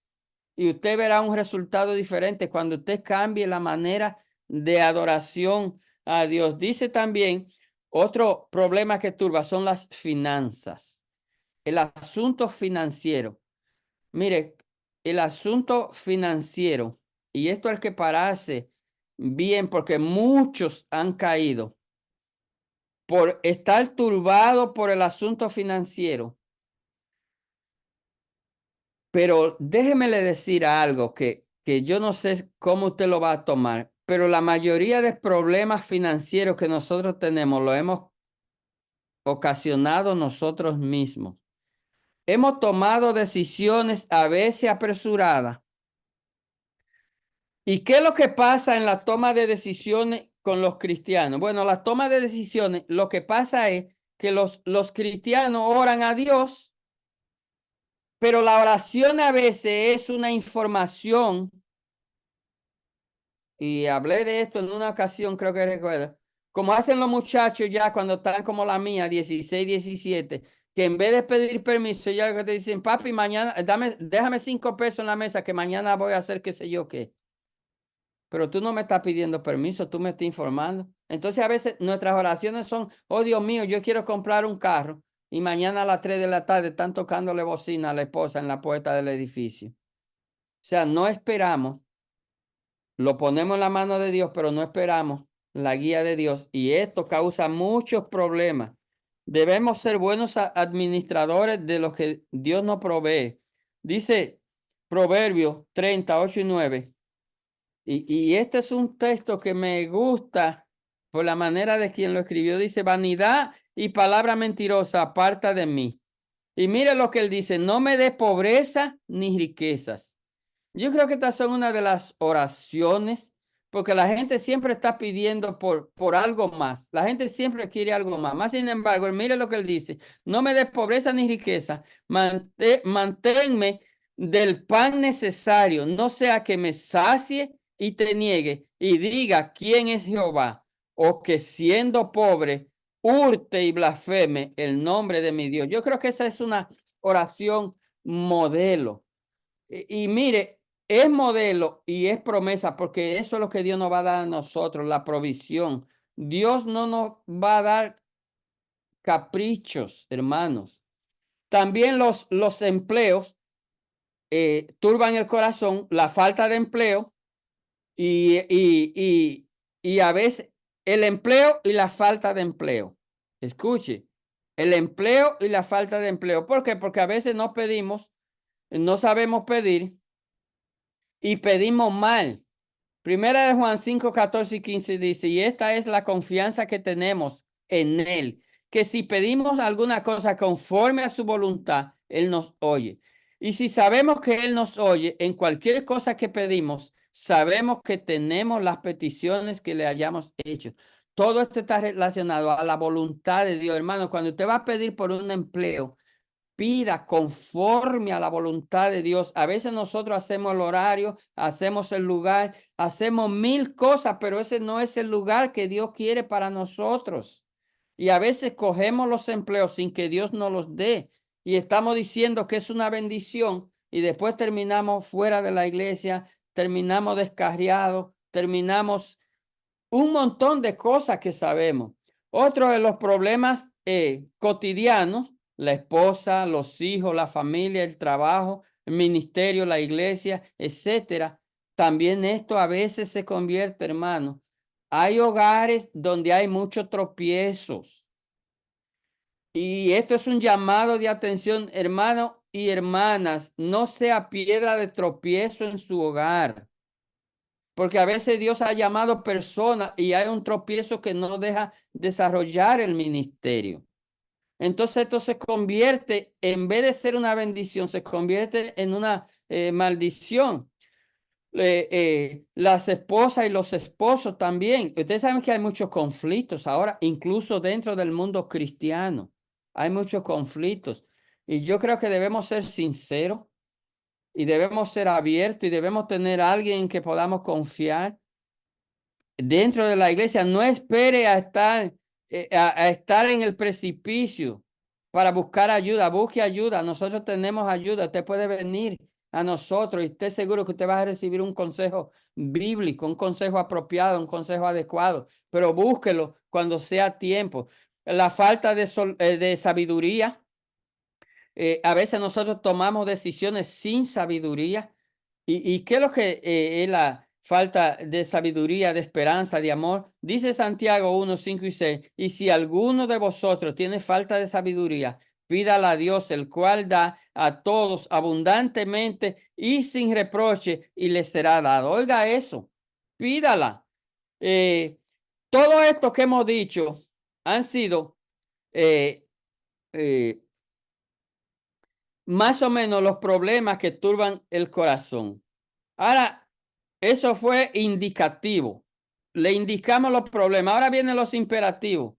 y usted verá un resultado diferente cuando usted cambie la manera de adoración a Dios. Dice también, otro problema que turba son las finanzas, el asunto financiero. Mire, el asunto financiero, y esto hay que pararse bien porque muchos han caído por estar turbado por el asunto financiero. Pero déjeme le decir algo que yo no sé cómo usted lo va a tomar, pero la mayoría de problemas financieros que nosotros tenemos lo hemos ocasionado nosotros mismos. Hemos tomado decisiones a veces apresuradas. ¿Y qué es lo que pasa en la toma de decisiones con los cristianos? Bueno, la toma de decisiones, lo que pasa es que los cristianos oran a Dios, pero la oración a veces es una información, y hablé de esto en una ocasión, creo que recuerdo, como hacen los muchachos ya cuando están como la mía, 16, 17, que en vez de pedir permiso, ya lo que te dicen, papi, mañana, déjame 5 pesos en la mesa que mañana voy a hacer qué sé yo qué. Pero tú no me estás pidiendo permiso, tú me estás informando. Entonces a veces nuestras oraciones son, oh Dios mío, yo quiero comprar un carro y mañana a las 3 de la tarde están tocándole bocina a la esposa en la puerta del edificio. O sea, no esperamos, lo ponemos en la mano de Dios, pero no esperamos la guía de Dios y esto causa muchos problemas. Debemos ser buenos administradores de lo que Dios nos provee. Dice Proverbios 38 y 9. Y este es un texto que me gusta por la manera de quien lo escribió. Dice, vanidad y palabra mentirosa aparta de mí. Y mire lo que él dice, no me dé pobreza ni riquezas. Yo creo que estas son una de las oraciones, porque la gente siempre está pidiendo por algo más. La gente siempre quiere algo más. Más sin embargo, mire lo que él dice, no me des pobreza ni riqueza, manténme del pan necesario, no sea que me sacie y te niegue y diga quién es Jehová, o que siendo pobre hurte y blasfeme el nombre de mi Dios. Yo creo que esa es una oración modelo. Y mire, es modelo y es promesa porque eso es lo que Dios nos va a dar a nosotros, la provisión. Dios no nos va a dar caprichos, hermanos. También los empleos turban el corazón, la falta de empleo y a veces el empleo y la falta de empleo. Escuche, el empleo y la falta de empleo. ¿Por qué? Porque a veces no pedimos, no sabemos pedir y pedimos mal. Primera de Juan 5, 14 y 15 dice, y esta es la confianza que tenemos en Él, que si pedimos alguna cosa conforme a su voluntad, Él nos oye. Y si sabemos que Él nos oye en cualquier cosa que pedimos, sabemos que tenemos las peticiones que le hayamos hecho. Todo esto está relacionado a la voluntad de Dios, hermano. Cuando usted va a pedir por un empleo, pida conforme a la voluntad de Dios. A veces nosotros hacemos el horario, hacemos el lugar, hacemos mil cosas, pero ese no es el lugar que Dios quiere para nosotros. Y a veces cogemos los empleos sin que Dios nos los dé y estamos diciendo que es una bendición y después terminamos fuera de la iglesia, terminamos descarriados, terminamos un montón de cosas que sabemos. Otro de los problemas cotidianos, la esposa, los hijos, la familia, el trabajo, el ministerio, la iglesia, etcétera. También esto a veces se convierte, hermano. Hay hogares donde hay muchos tropiezos. Y esto es un llamado de atención, hermanos y hermanas. No sea piedra de tropiezo en su hogar. Porque a veces Dios ha llamado personas y hay un tropiezo que no deja desarrollar el ministerio. Entonces esto se convierte, en vez de ser una bendición, se convierte en una maldición. Las esposas y los esposos también. Ustedes saben que hay muchos conflictos ahora, incluso dentro del mundo cristiano. Hay muchos conflictos. Y yo creo que debemos ser sinceros y debemos ser abiertos y debemos tener a alguien en que podamos confiar dentro de la iglesia. No espere a estar en el precipicio para buscar ayuda. Busque ayuda. Nosotros tenemos ayuda. Usted puede venir a nosotros y esté seguro que usted va a recibir un consejo bíblico, un consejo apropiado, un consejo adecuado, pero búsquelo cuando sea tiempo. La falta de sabiduría. A veces nosotros tomamos decisiones sin sabiduría. ¿Y qué es lo que es la falta de sabiduría, de esperanza, de amor? Dice Santiago 1, 5 y 6. Y si alguno de vosotros tiene falta de sabiduría, pídala a Dios, el cual da a todos abundantemente y sin reproche, y le será dado. Oiga eso, pídala. Eh, todo esto que hemos dicho han sido eh, eh, más o menos los problemas que turban el corazón. Ahora, eso fue indicativo. Le indicamos los problemas. Ahora vienen los imperativos.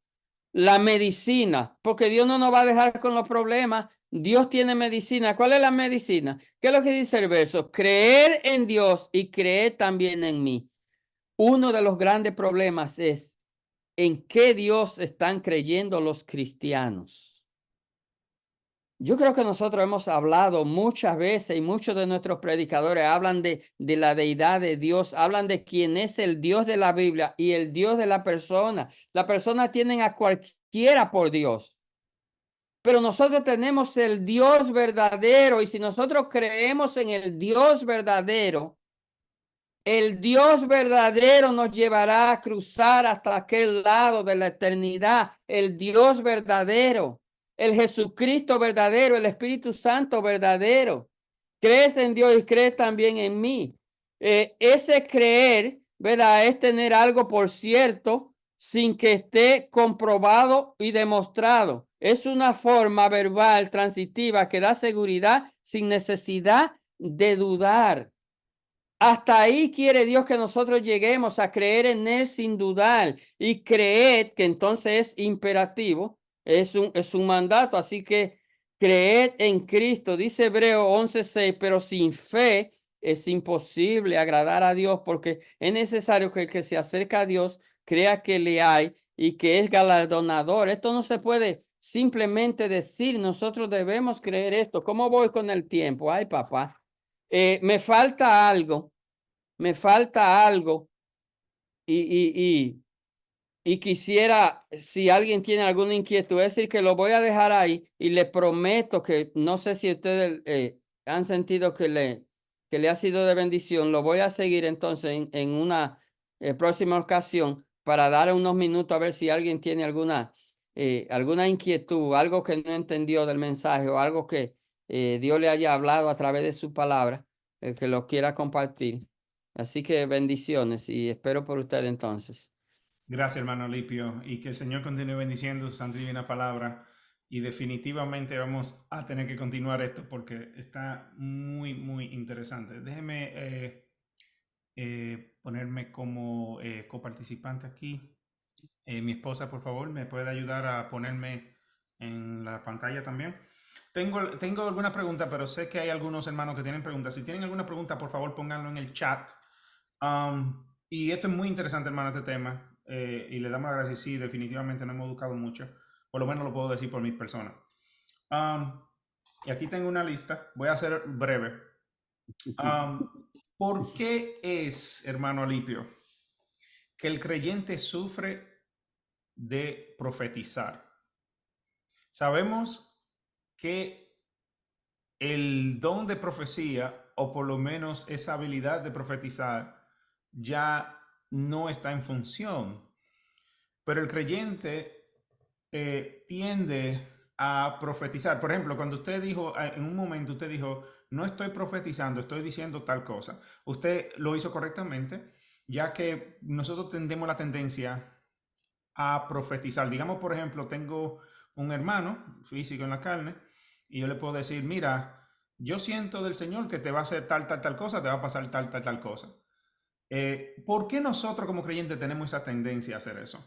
La medicina, porque Dios no nos va a dejar con los problemas. Dios tiene medicina. ¿Cuál es la medicina? ¿Qué es lo que dice el verso? Creer en Dios y creer también en mí. Uno de los grandes problemas es en qué Dios están creyendo los cristianos. Yo creo que nosotros hemos hablado muchas veces y muchos de nuestros predicadores hablan de la deidad de Dios, hablan de quién es el Dios de la Biblia y el Dios de la persona. La persona tienen a cualquiera por Dios, pero nosotros tenemos el Dios verdadero y si nosotros creemos en el Dios verdadero nos llevará a cruzar hasta aquel lado de la eternidad. El Dios verdadero, el Jesucristo verdadero, el Espíritu Santo verdadero. Crees en Dios y crees también en mí. Ese creer, ¿verdad? Es tener algo por cierto sin que esté comprobado y demostrado. Es una forma verbal transitiva que da seguridad sin necesidad de dudar. Hasta ahí quiere Dios que nosotros lleguemos a creer en Él sin dudar y creed que entonces es imperativo, es un mandato. Así que creed en Cristo, dice Hebreo 11:6, pero sin fe es imposible agradar a Dios porque es necesario que el que se acerca a Dios crea que le hay y que es galardonador. Esto no se puede simplemente decir, nosotros debemos creer esto. ¿Cómo voy con el tiempo? Ay, papá. Me falta algo, me falta algo y quisiera, si alguien tiene alguna inquietud, es decir, que lo voy a dejar ahí y le prometo que no sé si ustedes han sentido que le ha sido de bendición, lo voy a seguir entonces en una próxima ocasión para dar unos minutos a ver si alguien tiene alguna inquietud, algo que no entendió del mensaje o algo que Dios le haya hablado a través de su palabra, que lo quiera compartir. Así que bendiciones y espero por usted entonces. Gracias, hermano Lipio, y que el Señor continúe bendiciendo su santa y divina palabra. Y definitivamente vamos a tener que continuar esto porque está muy, muy interesante. Déjeme ponerme como coparticipante aquí. Mi esposa, por favor, me puede ayudar a ponerme en la pantalla también. Tengo alguna pregunta, pero sé que hay algunos hermanos que tienen preguntas. Si tienen alguna pregunta, por favor, pónganlo en el chat. Y esto es muy interesante, hermano, este tema. Y le damos las gracias. Sí, definitivamente no hemos educado mucho. Por lo menos lo puedo decir por mis personas. Um, y aquí tengo una lista. Voy a ser breve. Um, ¿Por qué es, hermano Alipio, que el creyente sufre de profetizar? Sabemos que el don de profecía, o por lo menos esa habilidad de profetizar, ya no está en función. Pero el creyente tiende a profetizar. Por ejemplo, cuando usted dijo, en un momento usted dijo, no estoy profetizando, estoy diciendo tal cosa. Usted lo hizo correctamente, ya que nosotros tendemos la tendencia a profetizar. Digamos, por ejemplo, tengo un hermano físico en la carne y yo le puedo decir, mira, yo siento del Señor que te va a hacer tal, tal, tal cosa, te va a pasar tal, tal, tal cosa. ¿Por qué nosotros como creyentes tenemos esa tendencia a hacer eso?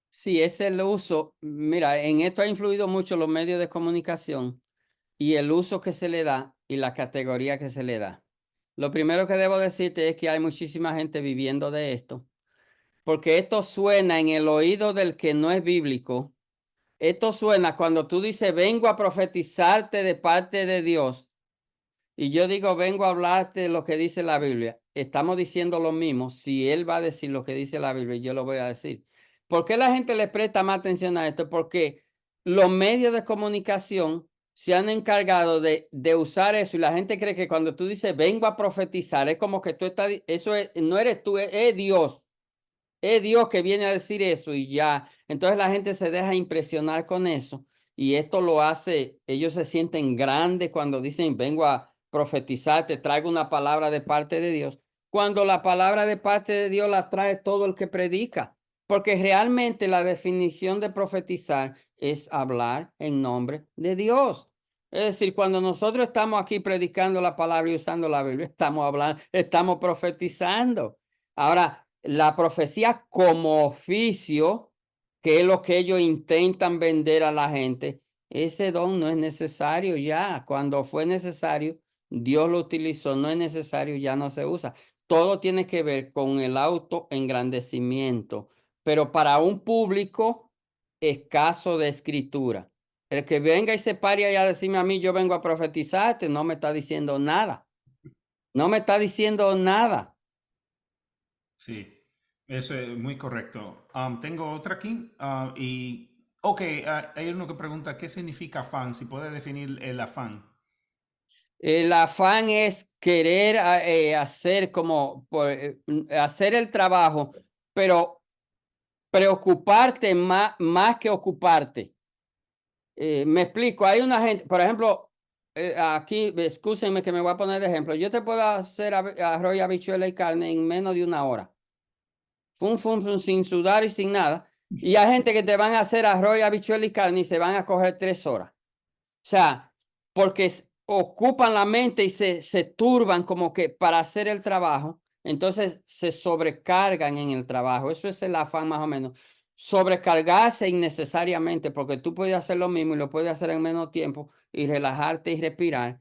Sí, es el uso. Mira, en esto ha influido mucho los medios de comunicación y el uso que se le da y la categoría que se le da. Lo primero que debo decirte es que hay muchísima gente viviendo de esto, porque esto suena en el oído del que no es bíblico. Esto suena cuando tú dices, vengo a profetizarte de parte de Dios. Y yo digo, vengo a hablarte de lo que dice la Biblia. Estamos diciendo lo mismo. Si él va a decir lo que dice la Biblia, yo lo voy a decir. ¿Por qué la gente le presta más atención a esto? Porque los medios de comunicación se han encargado de usar eso y la gente cree que cuando tú dices, vengo a profetizar, es como que tú estás, eso es, no eres tú, es Dios. Es Dios que viene a decir eso y ya. Entonces la gente se deja impresionar con eso y esto lo hace, ellos se sienten grandes cuando dicen, vengo a profetizar, te traigo una palabra de parte de Dios. Cuando la palabra de parte de Dios la trae todo el que predica. Porque realmente la definición de profetizar es hablar en nombre de Dios. Es decir, cuando nosotros estamos aquí predicando la palabra y usando la Biblia, estamos hablando, estamos profetizando. Ahora, la profecía como oficio, que es lo que ellos intentan vender a la gente, ese don no es necesario ya. Cuando fue necesario, Dios lo utilizó, no es necesario, ya no se usa. Todo tiene que ver con el autoengrandecimiento, pero para un público escaso de escritura. El que venga y se pare ahí a decirme a mí, yo vengo a profetizarte, no me está diciendo nada. No me está diciendo nada. Sí, eso es muy correcto. Tengo otra aquí. Ok, hay uno que pregunta, ¿qué significa afán? Si puede definir el afán. El afán es querer hacer hacer el trabajo, pero preocuparte más que ocuparte. Me explico, hay una gente, por ejemplo, aquí, excúsenme que me voy a poner de ejemplo. Yo te puedo hacer arroz y habichuela y carne en menos de una hora. Fum, fum, fum, sin sudar y sin nada. Y hay gente que te van a hacer arroz y habichuela y carne y se van a coger 3 horas. O sea, porque ocupan la mente y se turban como que para hacer el trabajo, entonces se sobrecargan en el trabajo. Eso es el afán más o menos. Sobrecargarse innecesariamente, porque tú puedes hacer lo mismo y lo puedes hacer en menos tiempo y relajarte y respirar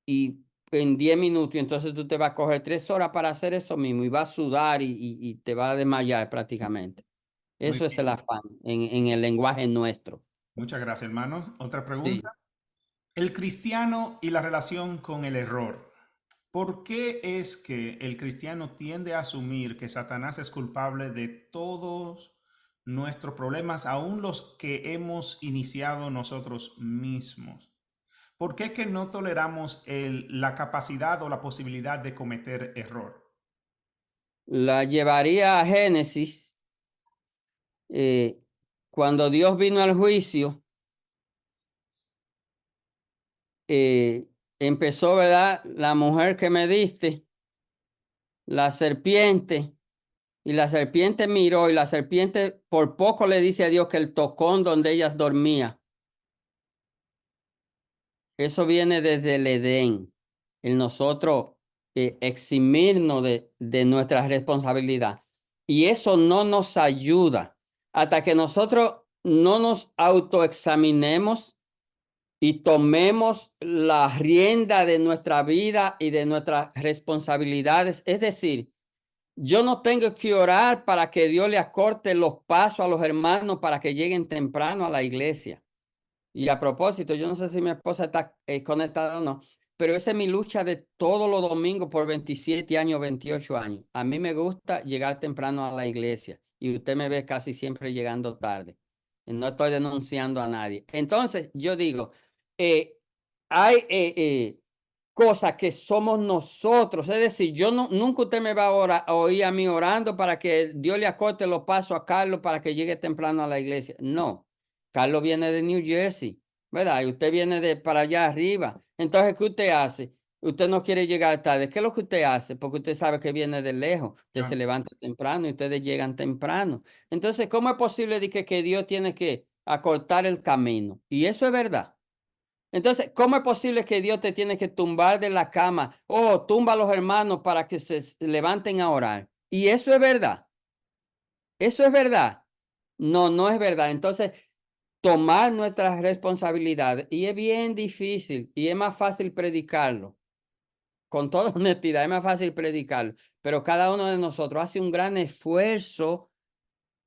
y en 10 minutos, y entonces tú te vas a coger 3 horas para hacer eso mismo y vas a sudar y te vas a desmayar prácticamente. Muy Eso es el bien. afán en el lenguaje nuestro. Muchas gracias, hermano. Otra pregunta. Sí. El cristiano y la relación con el error. ¿Por qué es que el cristiano tiende a asumir que Satanás es culpable de todos nuestros problemas, aun los que hemos iniciado nosotros mismos? ¿Por qué que no toleramos la capacidad o la posibilidad de cometer error? La llevaría a Génesis, eh, cuando Dios vino al juicio, eh, empezó, ¿verdad? La mujer que me diste, la serpiente, y la serpiente miró y la serpiente por poco le dice a Dios que el tocón donde ellas dormía, eso viene desde el Edén, el nosotros eximirnos de nuestra responsabilidad. Y eso no nos ayuda hasta que nosotros no nos autoexaminemos y tomemos la rienda de nuestra vida y de nuestras responsabilidades. Es decir, yo no tengo que orar para que Dios le acorte los pasos a los hermanos para que lleguen temprano a la iglesia. Y a propósito, yo no sé si mi esposa está conectada o no, pero esa es mi lucha de todos los domingos por 27 años, 28 años. A mí me gusta llegar temprano a la iglesia y usted me ve casi siempre llegando tarde. Y no estoy denunciando a nadie. Entonces, yo digo, eh, hay cosas que somos nosotros. Es decir, yo no, nunca usted me va a oír a mí orando para que Dios le acorte los pasos a Carlos para que llegue temprano a la iglesia. No. Carlos viene de New Jersey, ¿verdad? Y usted viene de para allá arriba. Entonces, ¿qué usted hace? Usted no quiere llegar tarde. ¿Qué es lo que usted hace? Porque usted sabe que viene de lejos. Usted se Ah, levanta temprano y ustedes llegan temprano. Entonces, ¿cómo es posible de que Dios tiene que acortar el camino? Y eso es verdad. Entonces, ¿cómo es posible que Dios te tiene que tumbar de la cama? Oh, tumba a los hermanos para que se levanten a orar. Y eso es verdad. Eso es verdad. No, no es verdad. Entonces, tomar nuestras responsabilidades. Y es bien difícil y es más fácil predicarlo. Con toda honestidad, es más fácil predicarlo. Pero cada uno de nosotros hace un gran esfuerzo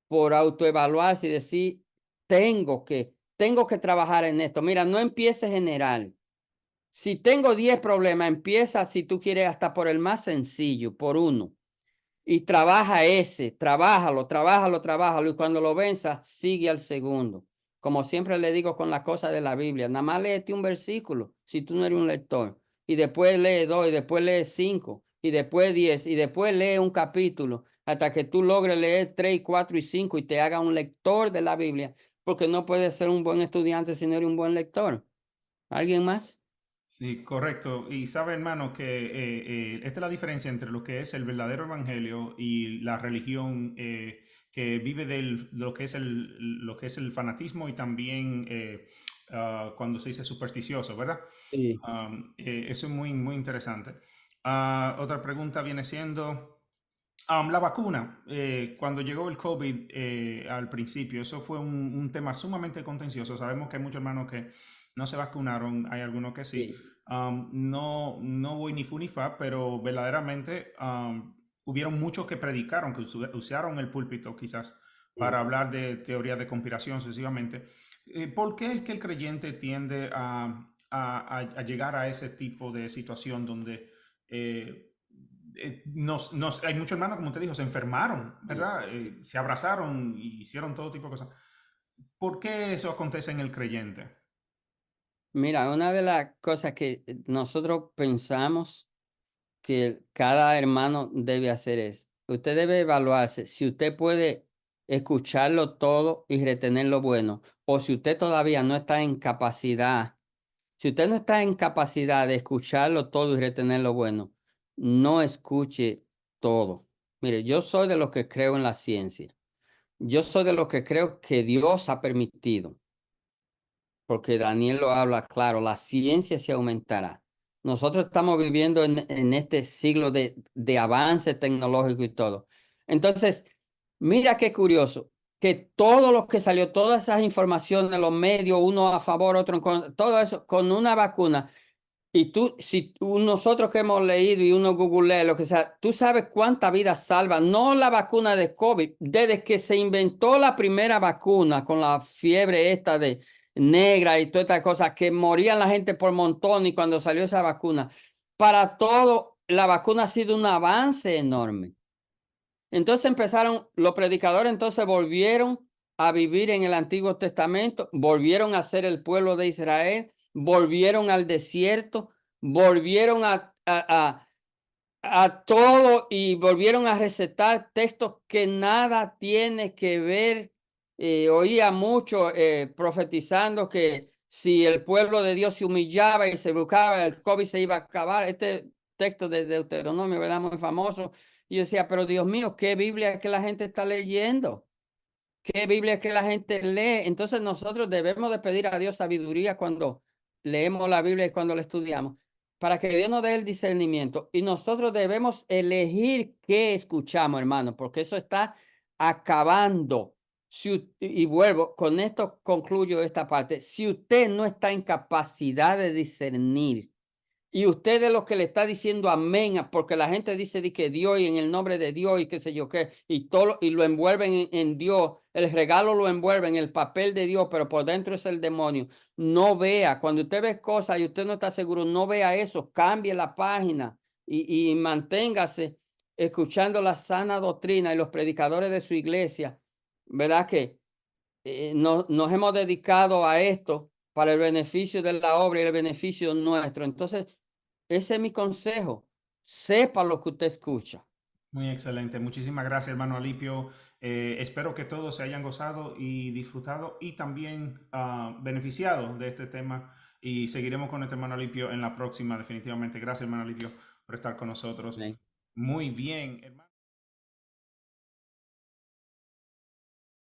por autoevaluarse y decir, tengo que trabajar en esto. Mira, no empieces general. Si tengo 10 problemas, empieza si tú quieres hasta por el más sencillo, por uno. Y trabaja ese, trabájalo. Y cuando lo venzas, sigue al segundo. Como siempre le digo con la cosa de la Biblia, nada más léete un versículo si tú no eres un lector. Y después lee dos, y después lee cinco, y después 10, y después lee un capítulo, hasta que tú logres leer tres, cuatro y cinco y te haga un lector de la Biblia, porque no puedes ser un buen estudiante si no eres un buen lector. ¿Alguien más? Sí, correcto. Y sabe, hermano, que esta es la diferencia entre lo que es el verdadero evangelio y la religión que vive de lo que es el fanatismo y también cuando se dice supersticioso, ¿verdad? Sí, Eso es muy, muy interesante. Otra pregunta viene siendo la vacuna. Cuando llegó el COVID al principio, eso fue un tema sumamente contencioso. Sabemos que hay muchos hermanos que no se vacunaron, hay algunos que sí. sí, No voy ni fu ni fa, pero verdaderamente hubieron muchos que predicaron, que usaron el púlpito quizás para sí. hablar de teoría de conspiración sucesivamente. ¿Por qué es que el creyente tiende a llegar a ese tipo de situación donde eh, hay muchos hermanos, como te dijo, se enfermaron, Sí. ¿verdad? Se abrazaron y hicieron todo tipo de cosas. ¿Por qué eso acontece en el creyente? Mira, una de las cosas que nosotros pensamos que cada hermano debe hacer es, usted debe evaluarse si usted puede escucharlo todo y retener lo bueno, o si usted todavía no está en capacidad, si usted no está en capacidad de escucharlo todo y retener lo bueno, no escuche todo. Mire, yo soy de los que creo en la ciencia. Yo soy de los que creo que Dios ha permitido porque Daniel lo habla claro, la ciencia se aumentará. Nosotros estamos viviendo en este siglo de avance tecnológico y todo. Entonces, mira qué curioso, que todo lo que salió, todas esas informaciones, los medios, uno a favor, otro en contra, todo eso, con una vacuna, y nosotros que hemos leído y uno googlea, lo que sea, tú sabes cuánta vida salva, no la vacuna de COVID, desde que se inventó la primera vacuna con la fiebre esta de negra y todas estas cosas, que morían la gente por montón y cuando salió esa vacuna, para todo, la vacuna ha sido un avance enorme. Entonces empezaron, los predicadores entonces volvieron a vivir en el Antiguo Testamento, volvieron a ser el pueblo de Israel, volvieron al desierto, volvieron a todo y volvieron a recetar textos que nada tiene que ver. Oía mucho profetizando que si el pueblo de Dios se humillaba y se buscaba, el COVID se iba a acabar. Este texto de Deuteronomio, ¿verdad? Muy famoso. Y yo decía, pero Dios mío, ¿qué Biblia es que la gente está leyendo? ¿Qué Biblia es que la gente lee? Entonces nosotros debemos de pedir a Dios sabiduría cuando leemos la Biblia y cuando la estudiamos, para que Dios nos dé el discernimiento. Y nosotros debemos elegir qué escuchamos, hermano, porque eso está acabando. Y vuelvo, con esto concluyo esta parte. Si usted no está en capacidad de discernir, y usted es lo que le está diciendo amén, porque la gente dice de que Dios y en el nombre de Dios y qué sé yo qué, y todo, y lo envuelven en Dios, el regalo lo envuelve en el papel de Dios, pero por dentro es el demonio. No vea, cuando usted ve cosas y usted no está seguro, no vea eso, cambie la página y manténgase escuchando la sana doctrina y los predicadores de su iglesia, ¿verdad? Que nos hemos dedicado a esto para el beneficio de la obra y el beneficio nuestro. Entonces, ese es mi consejo. Sepa lo que usted escucha. Muy excelente. Muchísimas gracias, hermano Alipio. Espero que todos se hayan gozado y disfrutado y también beneficiado de este tema. Y seguiremos con nuestro hermano Alipio en la próxima, definitivamente. Gracias, hermano Alipio, por estar con nosotros. Amén. Muy bien, hermano.